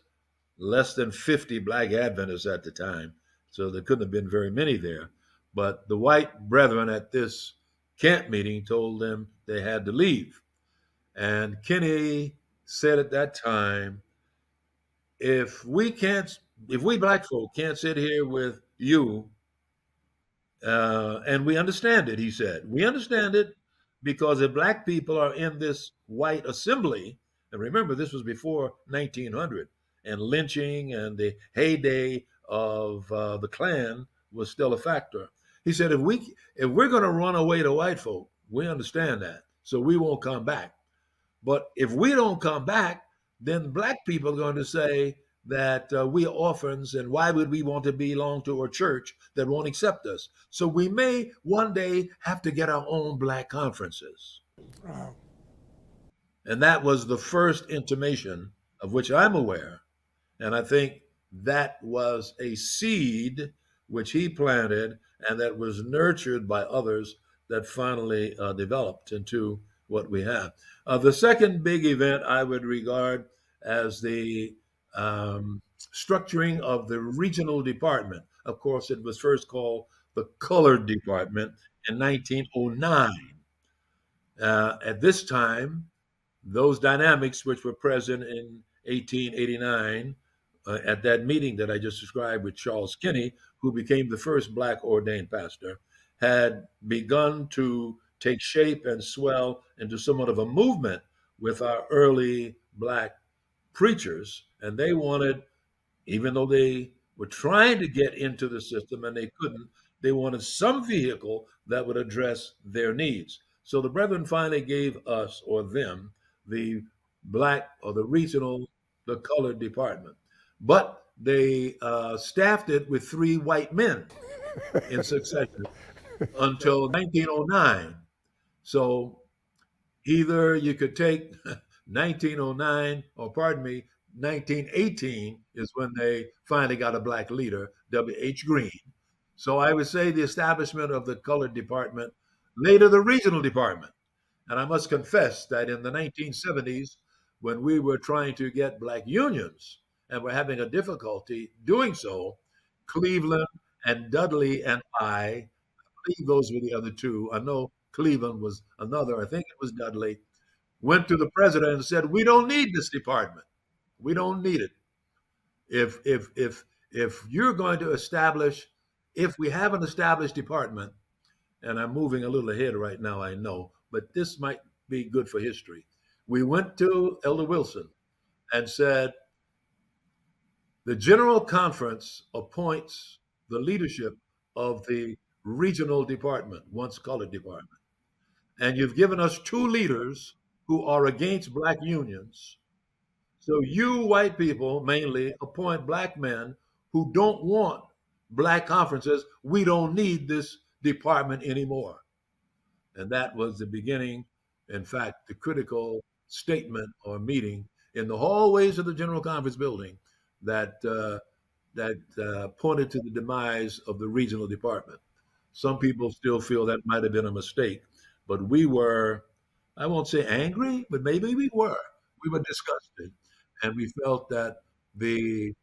less than 50 black Adventists at the time, so there couldn't have been very many there. But the white brethren at this camp meeting told them they had to leave. And Kinney said at that time, if we can't, if we black folk can't sit here with you, and we understand it, he said, we understand it because if black people are in this white assembly, and remember this was before 1900, and lynching and the heyday of the Klan was still a factor. He said, if we're going to run away to white folk, we understand that, so we won't come back. But if we don't come back, then black people are going to say that we are orphans, and why would we want to belong to a church that won't accept us? So we may one day have to get our own black conferences. Wow. And that was the first intimation of which I'm aware. And I think that was a seed which he planted and that was nurtured by others that finally developed into what we have. The second big event I would regard as the structuring of the regional department. Of course, it was first called the Colored Department in 1909. At this time, those dynamics which were present in 1889 at that meeting that I just described with Charles Kinney, who became the first black ordained pastor, had begun to take shape and swell into somewhat of a movement with our early black preachers. And they wanted, even though they were trying to get into the system and they couldn't, they wanted some vehicle that would address their needs. So the brethren finally gave us, or them, the black or the regional, the colored department. But they staffed it with 3 white men in succession until 1909. So either you could take 1909, or pardon me, 1918 is when they finally got a black leader, W.H. Green. So I would say the establishment of the colored department, later the regional department. And I must confess that in the 1970s, when we were trying to get black unions and were having a difficulty doing so, Cleveland and Dudley and I believe those were the other two. I know Cleveland was another. I think it was Dudley. Went to the president and said, "We don't need this department. We don't need it. If you're going to establish, if we have an established department," and I'm moving a little ahead right now, I know, but this might be good for history. We went to Elder Wilson and said, the General Conference appoints the leadership of the regional department, once colored department. And you've given us 2 leaders who are against black unions. So you white people mainly appoint black men who don't want black conferences. We don't need this department anymore. And that was the beginning, in fact, the critical statement or meeting in the hallways of the General Conference building that pointed to the demise of the regional department. Some people still feel that might have been a mistake, but we were, I won't say angry, but maybe we were. We were disgusted, and we felt that the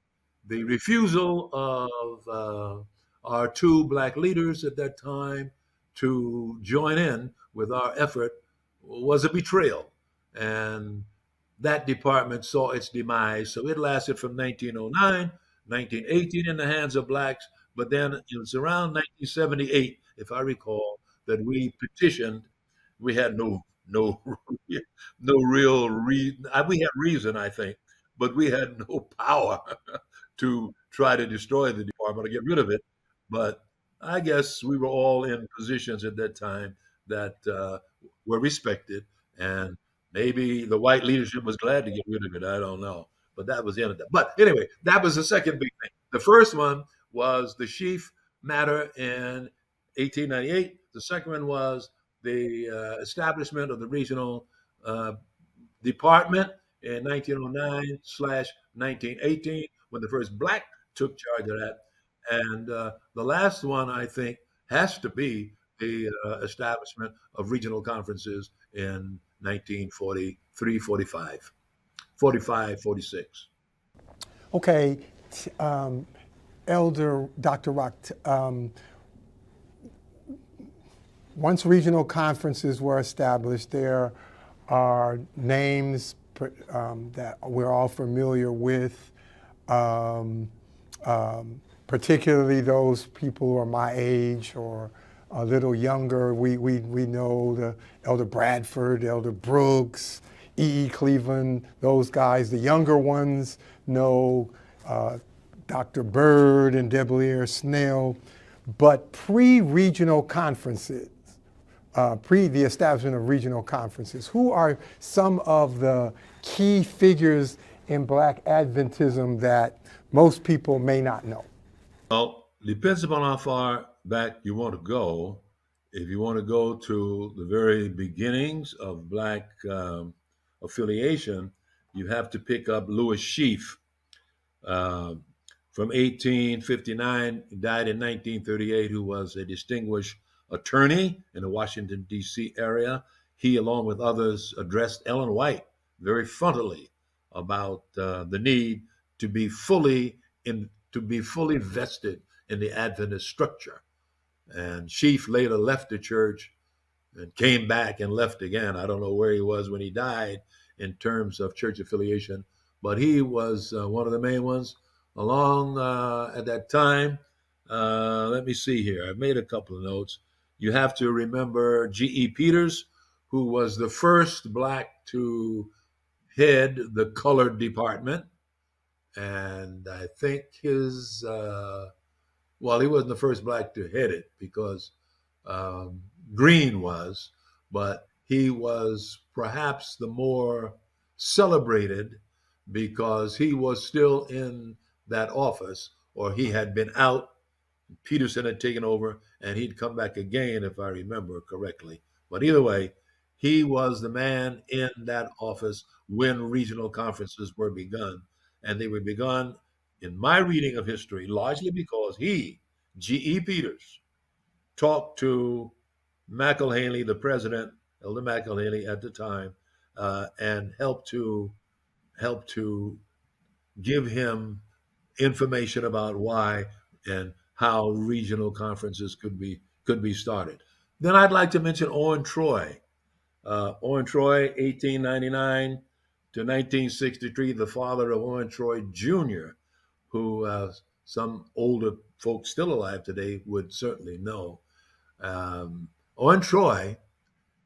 the refusal of our two black leaders at that time to join in with our effort was a betrayal. And that department saw its demise. So it lasted from 1909, 1918 in the hands of blacks. But then it was around 1978, if I recall, that we petitioned. We had no no real reason. We had reason, I think, but we had no power to try to destroy the department or get rid of it. But I guess we were all in positions at that time that were respected, and maybe the white leadership was glad to get rid of it. I don't know. But that was the end of that. But anyway, that was the second big thing. The first one was the Sheaf matter in 1898. The second one was the establishment of the regional uh, department in 1909 slash 1918 when the first black took charge of that. And the last one, I think, has to be the establishment of regional conferences in 1943, 45, 45, 46. Okay, Elder Dr. Rock, once regional conferences were established, there are names that we're all familiar with, particularly those people who are my age or a little younger. We know the Elder Bradford, Elder Brooks, E. Cleveland, those guys. The younger ones know Dr. Bird and Debelier Snell. But pre-regional conferences, pre the establishment of regional conferences, who are some of the key figures in Black Adventism that most people may not know? Well, depends upon how far back you want to go. If you want to go to the very beginnings of Black affiliation, you have to pick up Louis Sheaf. From 1859, he died in 1938, who was a distinguished attorney in the Washington, D.C. area. He, along with others, addressed Ellen White very frontally about the need to be fully vested in the Adventist structure. And Sheaf later left the church and came back and left again. I don't know where he was when he died in terms of church affiliation, but he was one of the main ones along at that time. Let me see here. I've made a couple of notes. You have to remember G.E. Peters, who was the first black to head the colored department. And I think his, well, he wasn't the first black to head it because Green was, but he was perhaps the more celebrated because he was still in that office, or he had been out. Peterson had taken over, and he'd come back again, if I remember correctly. But either way, he was the man in that office when regional conferences were begun. And they were begun, in my reading of history, largely because he, G.E. Peters, talked to McElhaney, the president, Elder McElhaney at the time, and helped to give him information about why and how regional conferences could be started. Then I'd like to mention Owen Troy. Owen Troy, 1899 to 1963, the father of Owen Troy Jr., who some older folks still alive today would certainly know. Owen Troy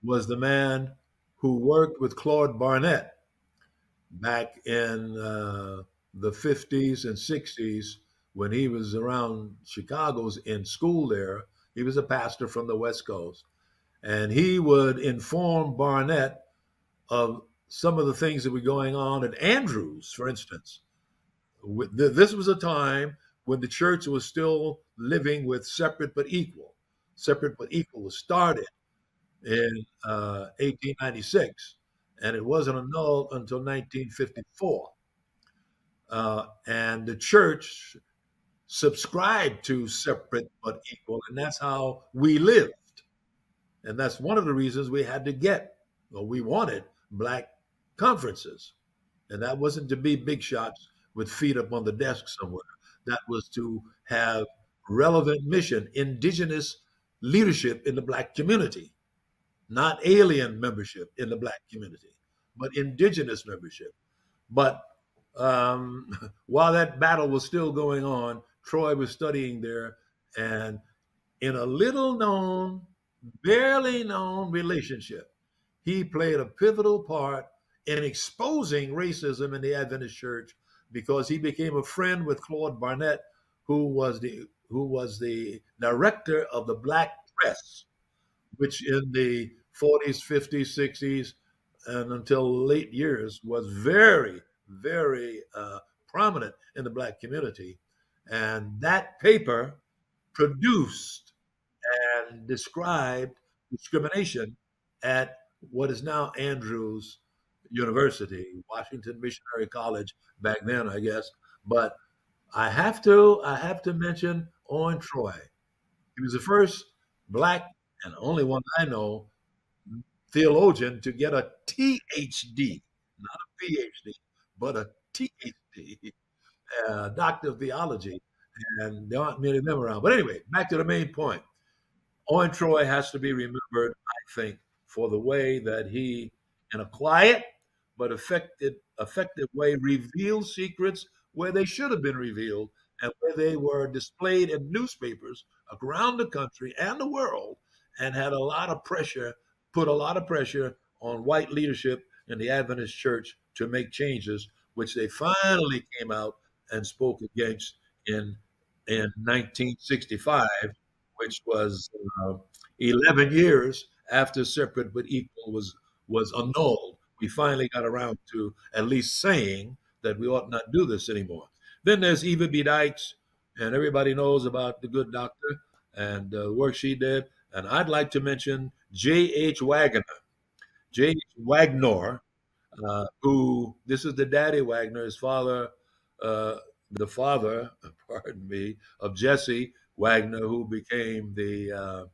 was the man who worked with Claude Barnett back in the 50s and 60s when he was around Chicago's in school there. He was a pastor from the West Coast. And he would inform Barnett of some of the things that were going on at Andrews, for instance. This was a time when the church was still living with separate but equal. Separate but Equal was started in 1896, and it wasn't annulled until 1954. And the church subscribed to Separate but Equal, and that's how we lived. And that's one of the reasons we had to get, or we wanted, black conferences. And that wasn't to be big shots with feet up on the desk somewhere. That was to have relevant mission, indigenous leadership in the black community, not alien membership in the black community, but indigenous membership. But while that battle was still going on, Troy was studying there, and in a little known, barely known relationship, he played a pivotal part in exposing racism in the Adventist church because he became a friend with Claude Barnett, who was the director of the Black Press, which in the 40s, 50s, 60s, and until late years was very, very prominent in the black community. And that paper produced and described discrimination at what is now Andrews University, Washington Missionary College back then, I guess. But I have to mention Owen Troy. He was the first black and only one I know theologian to get a THD, not a PhD, but a THD, Doctor of Theology. And there aren't many of them around. But anyway, back to the main point. Owen Troy has to be remembered, I think, for the way that he, in a quiet but effective way, revealed secrets where they should have been revealed and where they were displayed in newspapers around the country and the world, and had a lot of pressure, put a lot of pressure on white leadership in the Adventist church to make changes, which they finally came out and spoke against in 1965, which was 11 years after Separate but Equal was annulled. We finally got around to at least saying that we ought not do this anymore. Then there's Eva B. Dykes, and everybody knows about the good doctor and the work she did. And I'd like to mention J.H. Wagner. J.H. Wagner, who, this is the daddy Wagner, his father, the father, pardon me, of Jesse Wagner, who became the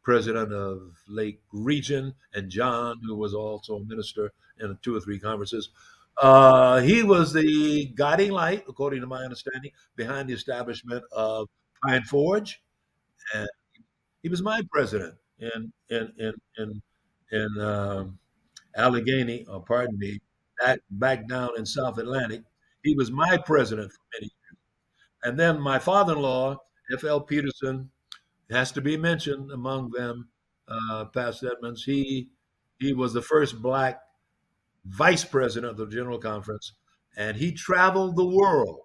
president of Lake Region, and John, who was also a minister in 2 or 3 conferences. He was the guiding light, according to my understanding, behind the establishment of Pine Forge, and he was my president in Allegheny, or pardon me, back down in South Atlantic. He was my president for many years. And then my father-in-law, F.L. Peterson, has to be mentioned among them, Pastor Edmonds. He was the first black vice president of the General Conference, and he traveled the world.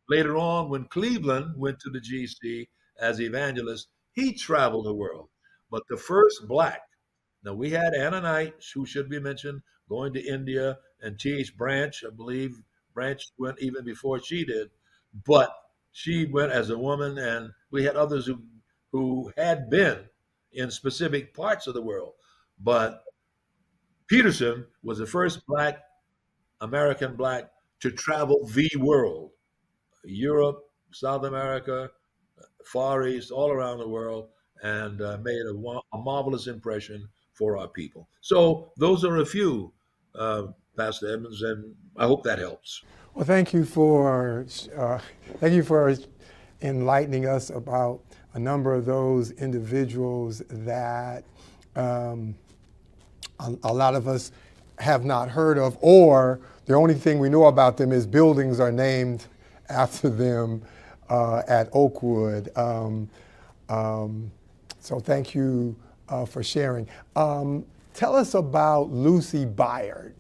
Later on, when Cleveland went to the GC as evangelist, he traveled the world. But the first black, now we had Anna Knight, who should be mentioned, going to India, and T.H. Branch, I believe Branch went even before she did, but she went as a woman, and we had others who had been in specific parts of the world. But Peterson was the first black, American black, to travel the world, Europe, South America, Far East, all around the world, and made a marvelous impression for our people. So those are a few, Pastor Edmonds, and I hope that helps. Well, thank you for enlightening us about a number of those individuals that a lot of us have not heard of, or the only thing we know about them is buildings are named after them at Oakwood. So thank you for sharing. Tell us about Lucy Byard.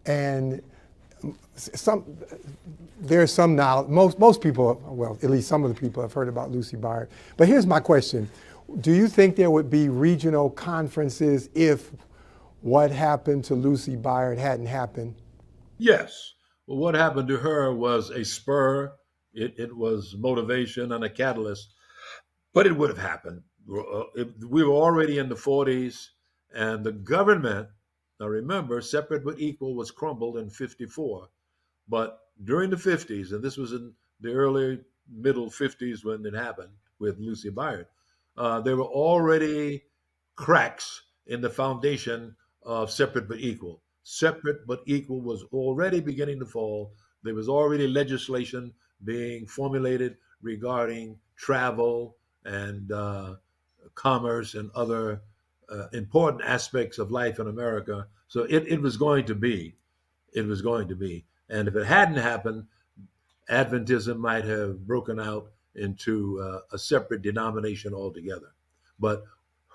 And there's some knowledge, most people, well, at least some of the people have heard about Lucy Byard. But here's my question. Do you think there would be regional conferences if what happened to Lucy Byard hadn't happened? Yes. Well, what happened to her was a spur. It was motivation and a catalyst, but it would have happened. We were already in the 40s, and the government, now remember, separate but equal was crumbled in 54. But during the 50s, and this was in the early middle 50s when it happened with Lucy Byard, there were already cracks in the foundation of separate but equal. Separate but equal was already beginning to fall. There was already legislation being formulated regarding travel and commerce and other important aspects of life in America. So it was going to be. It was going to be. And if it hadn't happened, Adventism might have broken out into a separate denomination altogether. But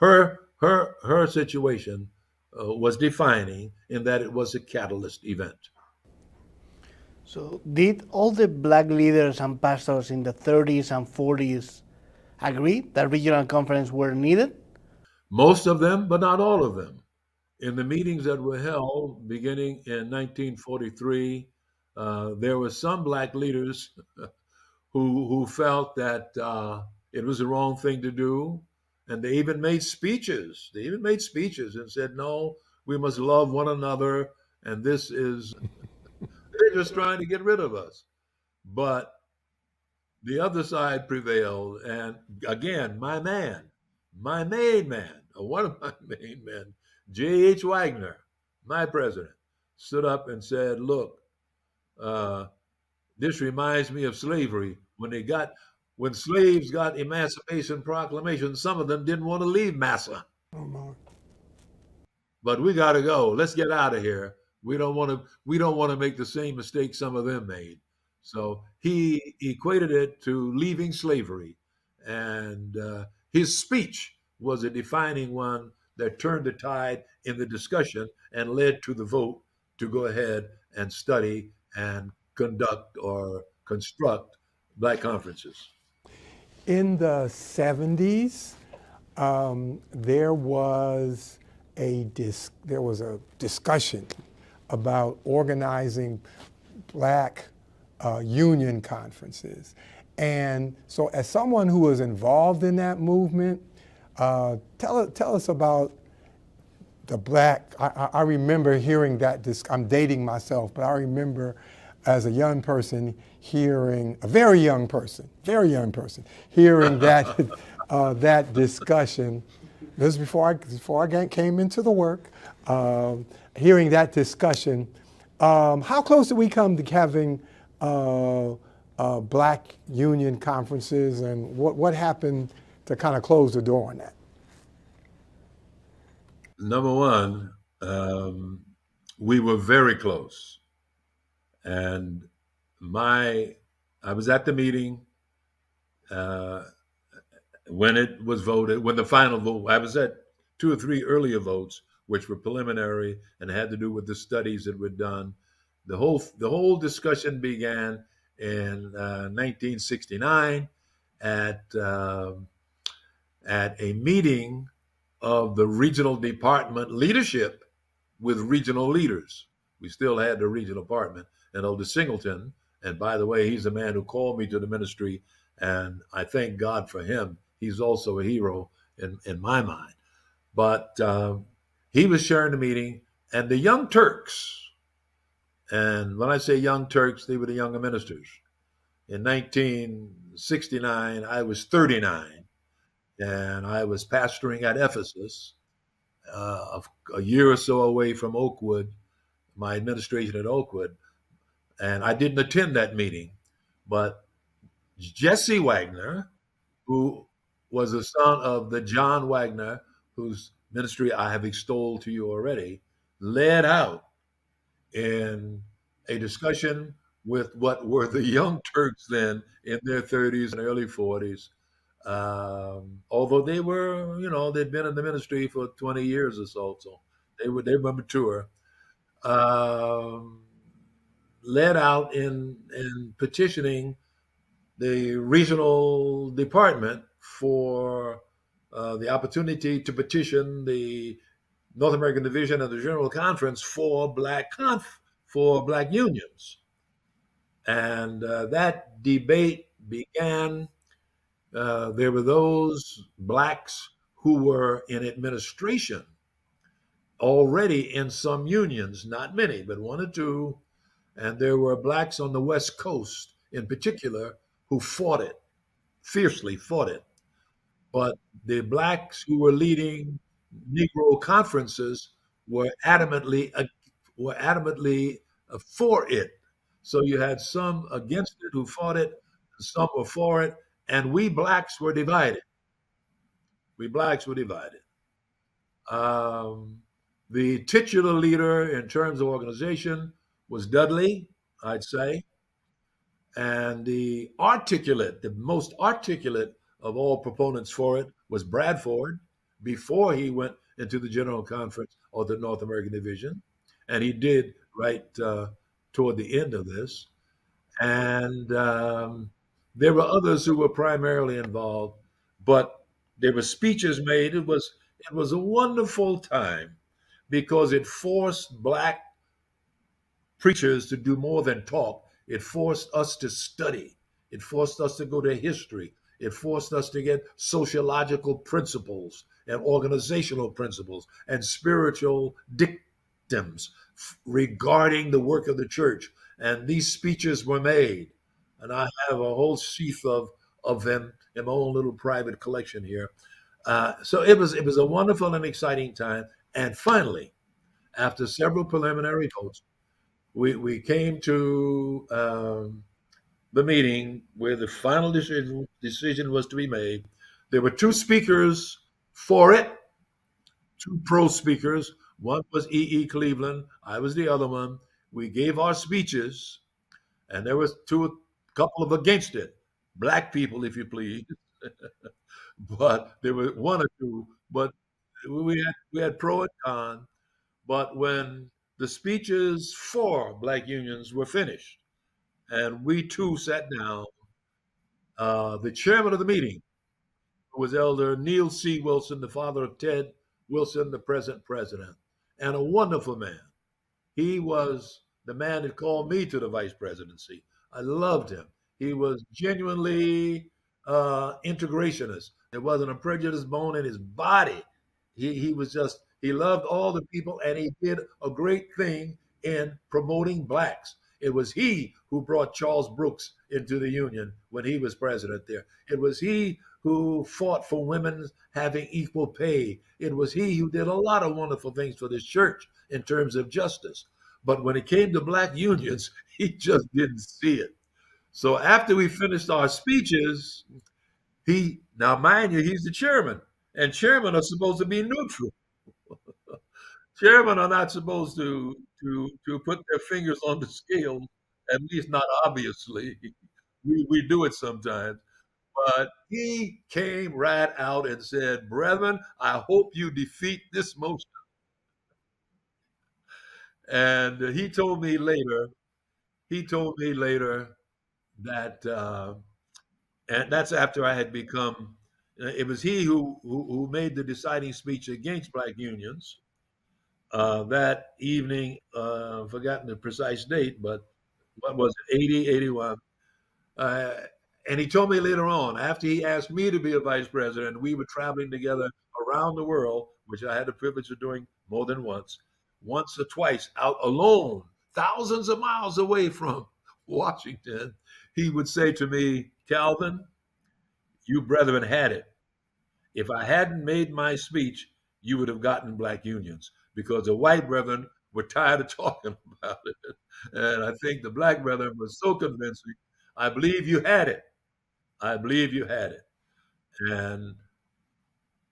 her situation was defining in that it was a catalyst event. So, did all the black leaders and pastors in the 30s and 40s agree that regional conference were needed? Most of them, but not all of them. In the meetings that were held beginning in 1943, there were some black leaders who felt that it was the wrong thing to do, and they even made speeches. They even made speeches and said, "No, we must love one another," and this is they're just trying to get rid of us. But the other side prevailed, and again, my main man, or one of my main men, J.H. Wagner, my president, stood up and said, "Look, uh, this reminds me of slavery. When slaves got Emancipation Proclamation, some of them didn't want to leave Massa. Oh, my. But we got to go. Let's get out of here. We don't want to make the same mistake some of them made." So he equated it to leaving slavery, and his speech was a defining one that turned the tide in the discussion and led to the vote to go ahead and study and conduct or construct black conferences. In the 70s, there was there was a discussion about organizing black union conferences. And so as someone who was involved in that movement, tell us about the black, I remember hearing that, I'm dating myself, but I remember as a young person hearing, a very young person, hearing that, that discussion. This is before I came into the work, hearing that discussion. How close did we come to having black union conferences, and what happened to kind of close the door on that? Number one, we were very close, and I was at the meeting when it was voted. When the final vote, I was at 2 or 3 earlier votes, which were preliminary and had to do with the studies that were done. The whole discussion began in 1969 at a meeting of the regional department leadership with regional leaders. We still had the regional department, and Elder Singleton, and by the way, he's the man who called me to the ministry, and I thank God for him. He's also a hero in my mind. But he was sharing the meeting, and the Young Turks, and when I say Young Turks, they were the younger ministers. In 1969, I was 39, and I was pastoring at Ephesus, a year or so away from Oakwood, my administration at Oakwood, and I didn't attend that meeting. But Jesse Wagner, who was the son of the John Wagner, whose ministry I have extolled to you already, led out in a discussion with what were the Young Turks then in their 30s and early 40s. Although they were, they'd been in the ministry for 20 years or so they were mature. Led out in petitioning the regional department for the opportunity to petition the North American Division of the General Conference for black unions. And that debate began There were those blacks who were in administration already in some unions, not many, but one or two. And there were blacks on the West Coast in particular who fought it, fiercely fought it. But the blacks who were leading Negro conferences were adamantly for it. So you had some against it who fought it, some were for it, and we blacks were divided. We blacks were divided. Um, the titular leader in terms of organization was Dudley, I'd say, and the most articulate of all proponents for it was Bradford before he went into the General Conference or the North American Division. And he did right toward the end of this. And there were others who were primarily involved, but there were speeches made. It was a wonderful time because it forced black preachers to do more than talk. It forced us to study. It forced us to go to history. It forced us to get sociological principles and organizational principles and spiritual dictums regarding the work of the church. And these speeches were made. And I have a whole sheath of them in my own little private collection here. So it was a wonderful and exciting time. And finally, after several preliminary votes, we came to the meeting where the final decision was to be made. There were two speakers for it, two pro speakers. One was E. Cleveland. I was the other one. We gave our speeches, and there was a couple of against it, black people, if you please. But there were one or two. But we had pro and con. But when the speeches for black unions were finished, and we too sat down, the chairman of the meeting was Elder Neil C. Wilson, the father of Ted Wilson, the present president, and a wonderful man. He was the man that called me to the vice presidency. I loved him. He was genuinely integrationist. There wasn't a prejudiced bone in his body. He loved all the people, and he did a great thing in promoting blacks. It was he who brought Charles Brooks into the Union when he was president there. It was he who fought for women having equal pay. It was he who did a lot of wonderful things for this church in terms of justice. But when it came to black unions, he just didn't see it. So after we finished our speeches, now mind you, he's the chairman, and chairmen are supposed to be neutral. Chairmen are not supposed to put their fingers on the scale, at least not obviously. We do it sometimes. But he came right out and said, "Brethren, I hope you defeat this motion." And he told me later that, and that's after I had become, it was he who made the deciding speech against black unions that evening. Forgotten the precise date, but what was it, 80, 81? Uh, and he told me later on, after he asked me to be a vice president, we were traveling together around the world, which I had the privilege of doing more than once or twice, out alone, thousands of miles away from Washington. He would say to me, "Calvin, you brethren had it. If I hadn't made my speech, you would have gotten black unions, because the white brethren were tired of talking about it. And I think the black brethren were so convincing. I believe you had it. I believe you had it." And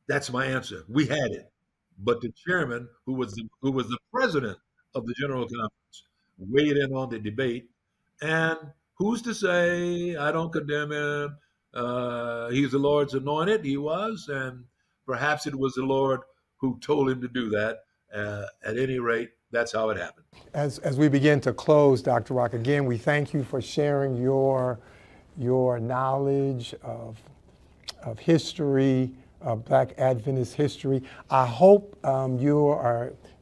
that's my answer. We had it. But the chairman, who was the president of the General Conference, weighed in on the debate. And who's to say I don't condemn him? He's the Lord's anointed. He was, and perhaps it was the Lord who told him to do that. At any rate, that's how it happened. As we begin to close, Dr. Rock, again, we thank you for sharing your knowledge of history, of Black Adventist history. I hope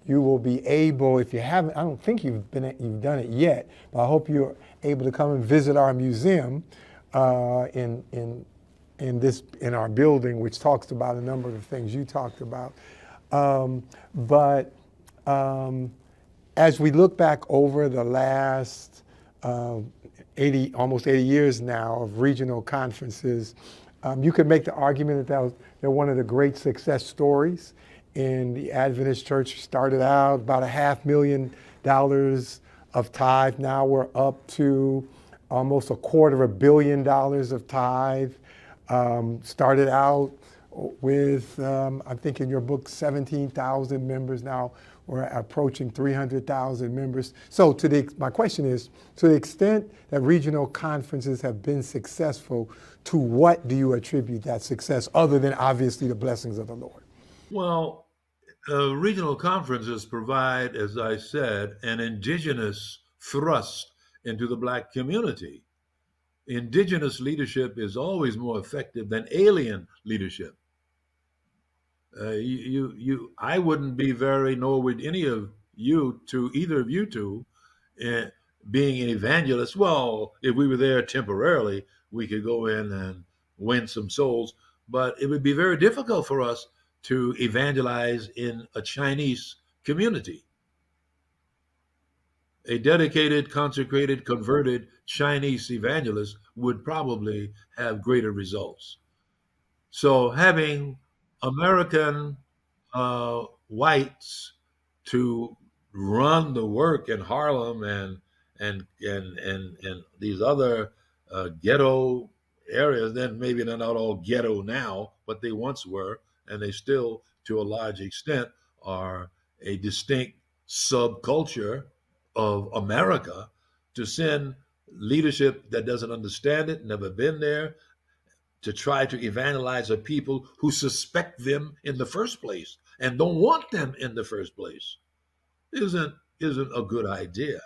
you will be able, if you haven't, I don't think you've done it yet, but I hope you're able to come and visit our museum in in our building, which talks about a number of the things you talked about. But as we look back over the last 80, almost 80 years now of regional conferences, you could make the argument that they're one of the great success stories in the Adventist Church. Started out about $500,000 of tithe. Now we're up to almost $250 million of tithe. Started out with, I think in your book, 17,000 members. Now we're approaching 300,000 members. So my question is, to the extent that regional conferences have been successful, to what do you attribute that success, other than obviously the blessings of the Lord? Well, regional conferences provide, as I said, an indigenous thrust into the Black community. Indigenous leadership is always more effective than alien leadership. I wouldn't be nor would any of you either of you two, being an evangelist. Well, if we were there temporarily, we could go in and win some souls, but it would be very difficult for us to evangelize in a Chinese community. A dedicated, consecrated, converted Chinese evangelist would probably have greater results. So having American whites to run the work in Harlem and these other ghetto areas, then maybe they're not all ghetto now, but they once were, and they still, to a large extent, are a distinct subculture of America. To send leadership that doesn't understand it, never been there, to try to evangelize a people who suspect them in the first place and don't want them in the first place isn't a good idea.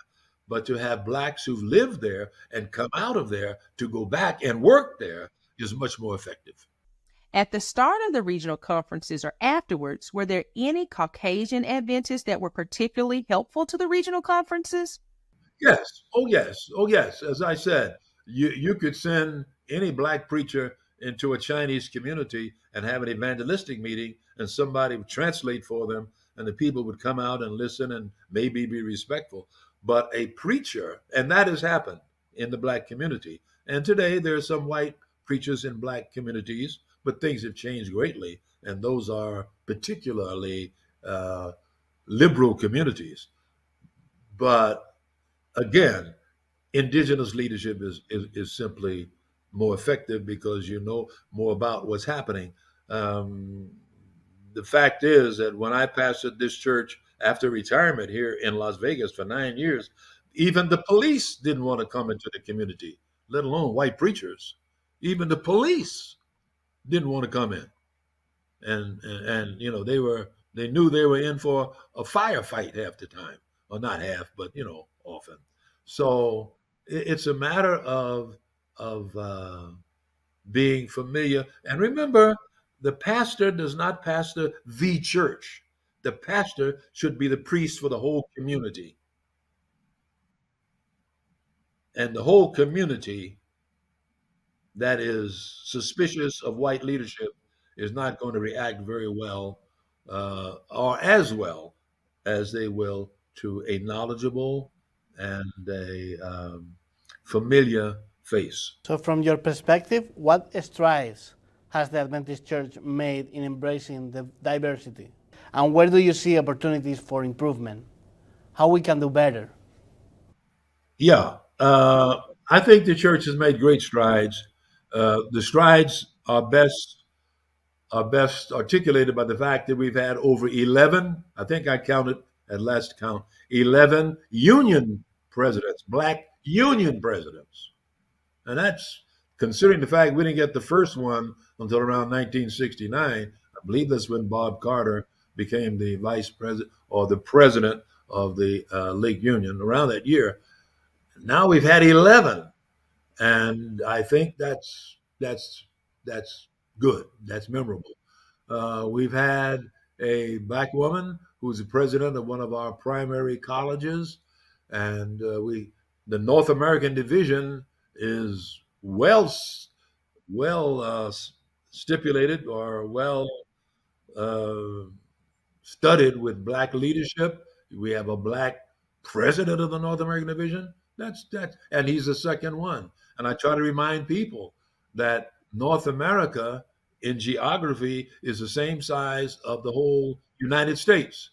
But to have Blacks who've lived there and come out of there to go back and work there is much more effective. At the start of the regional conferences or afterwards, were there any Caucasian Adventists that were particularly helpful to the regional conferences? Yes. Oh, yes. Oh, yes. As I said, you could send any Black preacher into a Chinese community and have an evangelistic meeting, and somebody would translate for them, and the people would come out and listen and maybe be respectful. But a preacher, and that has happened in the Black community. And today there are some white preachers in Black communities, but things have changed greatly, and those are particularly liberal communities. But again, indigenous leadership is simply more effective because you know more about what's happening. The fact is that when I pastored this church after retirement here in Las Vegas for 9 years, even the police didn't want to come into the community, let alone white preachers. Even the police didn't want to come in, and you know they knew they were in for a firefight half the time, or not half, but often. So it's a matter of being familiar. And remember, the pastor does not pastor the church. The pastor should be the priest for the whole community. And the whole community that is suspicious of white leadership is not going to react very well or as well as they will to a knowledgeable and a familiar face. So, from your perspective, what strides has the Adventist Church made in embracing the diversity? And where do you see opportunities for improvement? How we can do better? Yeah, I think the church has made great strides. The strides are best articulated by the fact that we've had over 11, I think I counted at last count, 11 union presidents, Black union presidents. And that's considering the fact we didn't get the first one until around 1969. I believe that's when Bob Carter became the vice president or the president of the League Union around that year. Now we've had 11. And I think that's good. That's memorable. We've had a Black woman who's the president of one of our primary colleges, and the North American division is well well stipulated or well uh, studied with black leadership. We have a black president of the North American Division. And he's the second one. And I try to remind people that North America in geography is the same size of the whole United States.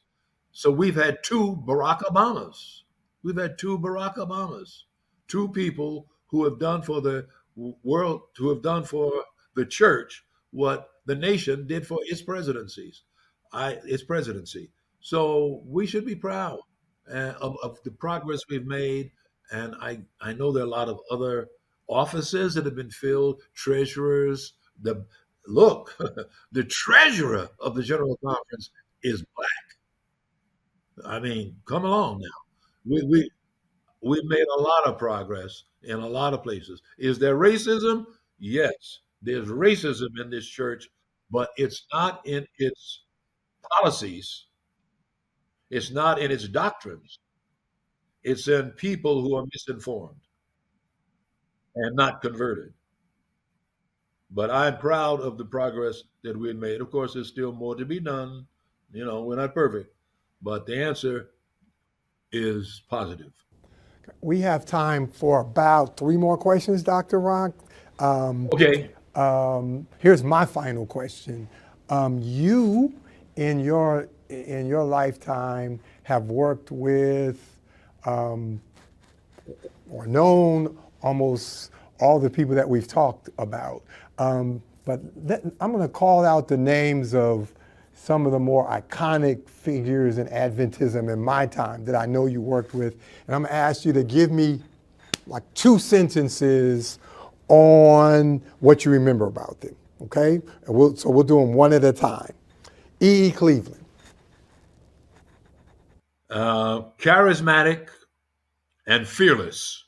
So we've had two Barack Obamas. We've had two Barack Obamas, two people who have done for the world, who have done for the church what the nation did for its presidencies, its presidency. So we should be proud of the progress we've made. And I know there are a lot of other offices that have been filled, treasurers. The look, the treasurer of the General Conference is black. I mean, come along now. We we've made a lot of progress in a lot of places. Is there racism? Yes, there's racism in this church, but it's not in its policies. It's not in its doctrines. It's in people who are misinformed and not converted. But I'm proud of the progress that we've made. Of course, there's still more to be done. You know, we're not perfect, but the answer is positive. We have time for about 3 more questions, Dr. Rock. Okay. Here's my final question. You, in your lifetime, have worked with or known almost all the people that we've talked about. But I'm going to call out the names of some of the more iconic figures in Adventism in my time that I know you worked with. And I'm going to ask you to give me like 2 sentences on what you remember about them, okay? And we'll do them one at a time. E. Cleveland. Charismatic and fearless.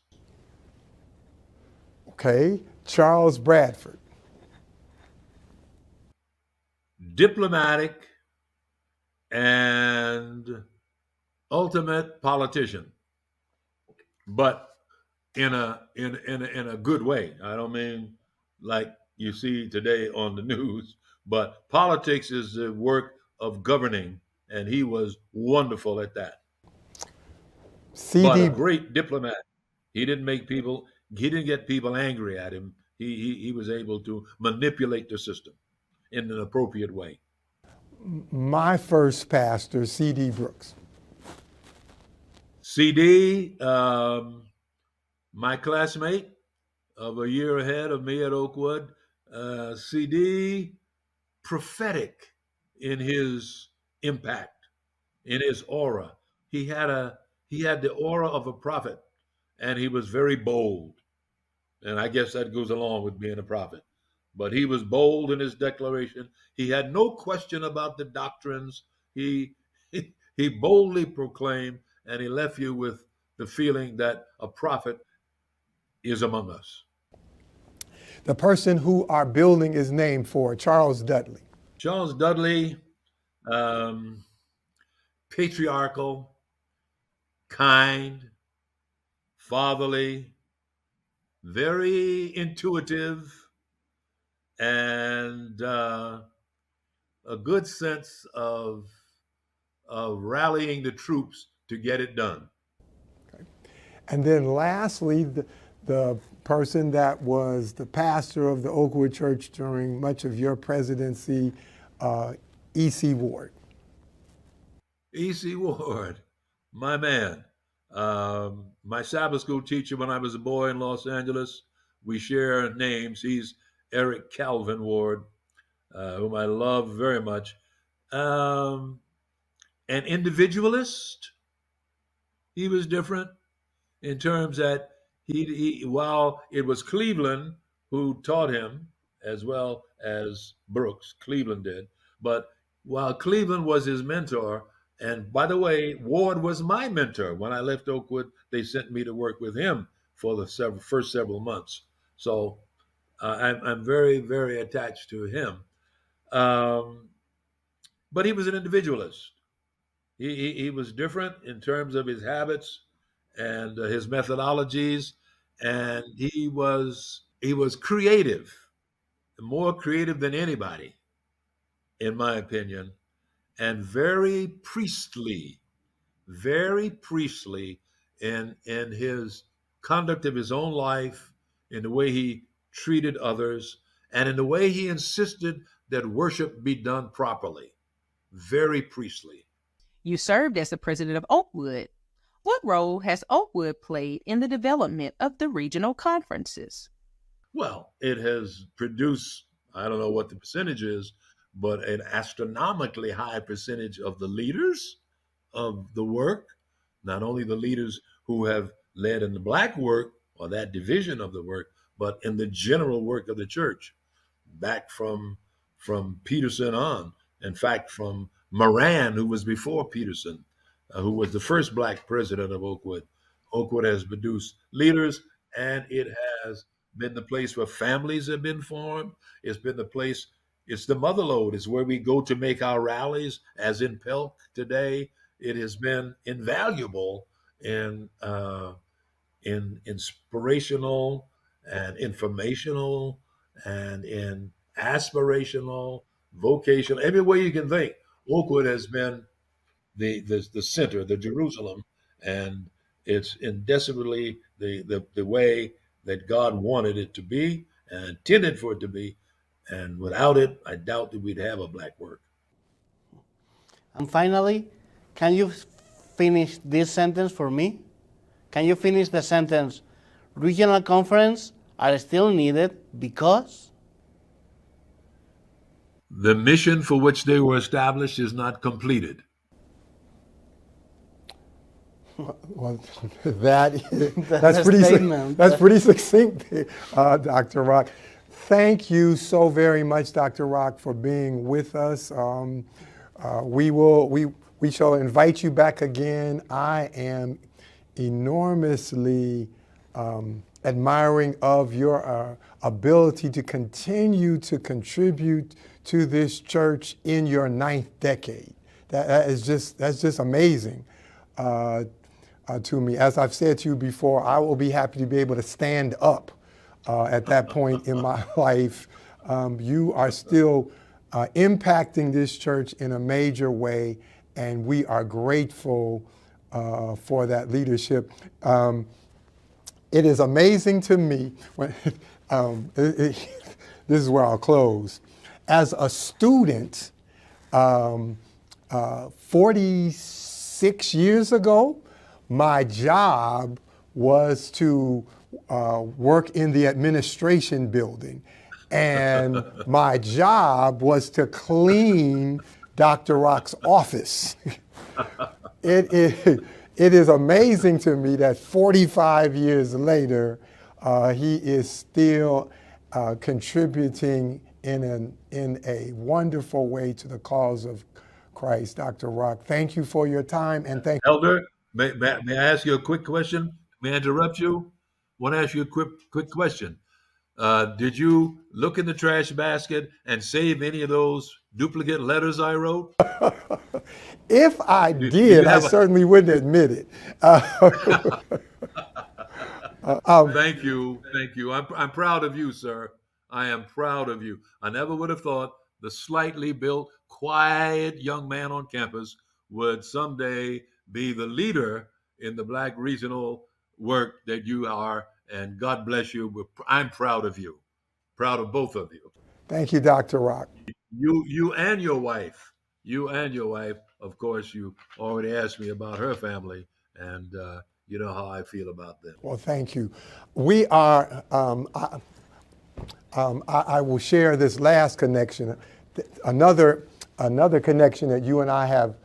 Okay. Charles Bradford. Diplomatic and ultimate politician, but in a good way. I don't mean like you see today on the news, but politics is the work of governing, and he was wonderful at that. But a great diplomat. He didn't get people angry at him. He was able to manipulate the system in an appropriate way. My first pastor, C.D. Brooks. C.D., my classmate of a year ahead of me at Oakwood. C.D., prophetic in his impact, in his aura. He had the aura of a prophet, and he was very bold. And I guess that goes along with being a prophet. But he was bold in his declaration. He had no question about the doctrines. He boldly proclaimed, and he left you with the feeling that a prophet is among us. The person who our building is named for, Charles Dudley. Charles Dudley, patriarchal, kind, fatherly, very intuitive, and a good sense of rallying the troops to get it done. Okay. And then lastly, the person that was the pastor of the Oakwood Church during much of your presidency, E.C. Ward. E.C. Ward, my man. My Sabbath school teacher when I was a boy in Los Angeles. We share names. He's Eric Calvin Ward, whom I love very much. An individualist. He was different in terms that while it was Cleveland who taught him as well as Brooks, Cleveland did, but while Cleveland was his mentor, and by the way, Ward was my mentor. When I left Oakwood, they sent me to work with him for the first several months. So I'm very, very attached to him. But he was an individualist. He was different in terms of his habits and his methodologies, and he was creative. more creative than anybody, in my opinion, and very priestly in his conduct of his own life, in the way he treated others, and in the way he insisted that worship be done properly. Very priestly. You served as the president of Oakwood. What role has Oakwood played in the development of the regional conferences? Well, it has produced, I don't know what the percentage is, but an astronomically high percentage of the leaders of the work, not only the leaders who have led in the black work or that division of the work, but in the general work of the church, back from Peterson on. In fact, from Moran, who was before Peterson, who was the first black president of Oakwood. Oakwood has produced leaders, and it has been the place where families have been formed. It's been the place, it's the mother lode. It's where we go to make our rallies, as in Pelk today. It has been invaluable in inspirational and informational and in aspirational, vocational, every way you can think. Oakwood has been the center, the Jerusalem, and it's indisputably the way that God wanted it to be and intended for it to be. And without it, I doubt that we'd have a black work. And finally, can you finish this sentence for me? Can you finish the sentence, regional conference are still needed because? The mission for which they were established is not completed. Well, that's statement. pretty succinct, Dr. Rock. Thank you so very much, Dr. Rock, for being with us. We shall invite you back again. I am enormously admiring of your ability to continue to contribute to this church in your 9th decade. That's just amazing to me. As I've said to you before, I will be happy to be able to stand up at that point in my life. You are still impacting this church in a major way, and we are grateful for that leadership. It is amazing to me when this is where I'll close. As a student, 46 years ago, my job was to work in the administration building. And my job was to clean Dr. Rock's office. It is amazing to me that 45 years later, he is still contributing in a wonderful way to the cause of Christ. Dr. Rock, thank you for your time, and thank Elder, may I ask you a quick question? May I interrupt you? I want to ask you a quick question. Did you look in the trash basket and save any of those duplicate letters I wrote? If I did, I certainly wouldn't admit it. Thank you. I'm proud of you, sir. I am proud of you. I never would have thought the slightly built, quiet young man on campus would someday be the leader in the black regional work that you are. And God bless you. I'm proud of you. Proud of both of you. Thank you, Dr. Rock. You and your wife. You and your wife. Of course, you already asked me about her family, and you know how I feel about them. Well, thank you. We are, I will share this last connection. Another connection that you and I have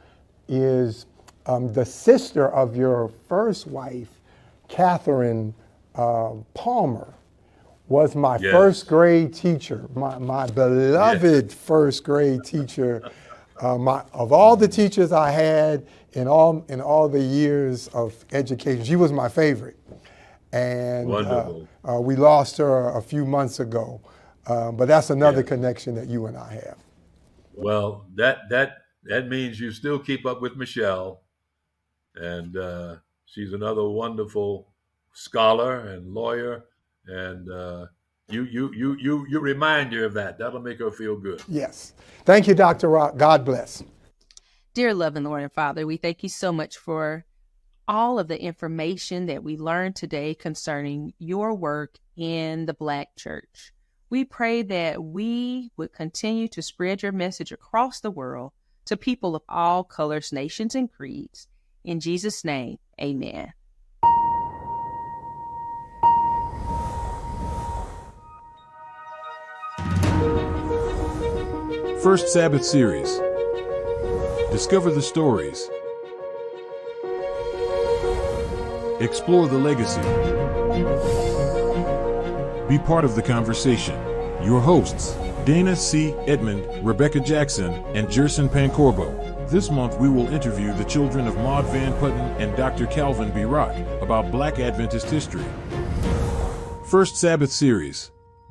is the sister of your first wife, Catherine Palmer, was my first grade teacher, my beloved first grade teacher. Of all the teachers I had in all the years of education, she was my favorite. And we lost her a few months ago, but that's another connection that you and I have. Well, that means you still keep up with Michelle, and she's another wonderful scholar and lawyer, and You remind her of that. That'll make her feel good. Yes. Thank you, Dr. Rock. God bless. Dear loving Lord and Father, we thank you so much for all of the information that we learned today concerning your work in the Black church. We pray that we would continue to spread your message across the world to people of all colors, nations, and creeds. In Jesus' name, amen. First Sabbath Series. Discover the stories. Explore the legacy. Be part of the conversation. Your hosts, Dana C. Edmond, Rebecca Jackson, and Jerson Pancorbo. This month we will interview the children of Meade Van Putten and Dr. Calvin B. Rock about Black Adventist history. First Sabbath Series.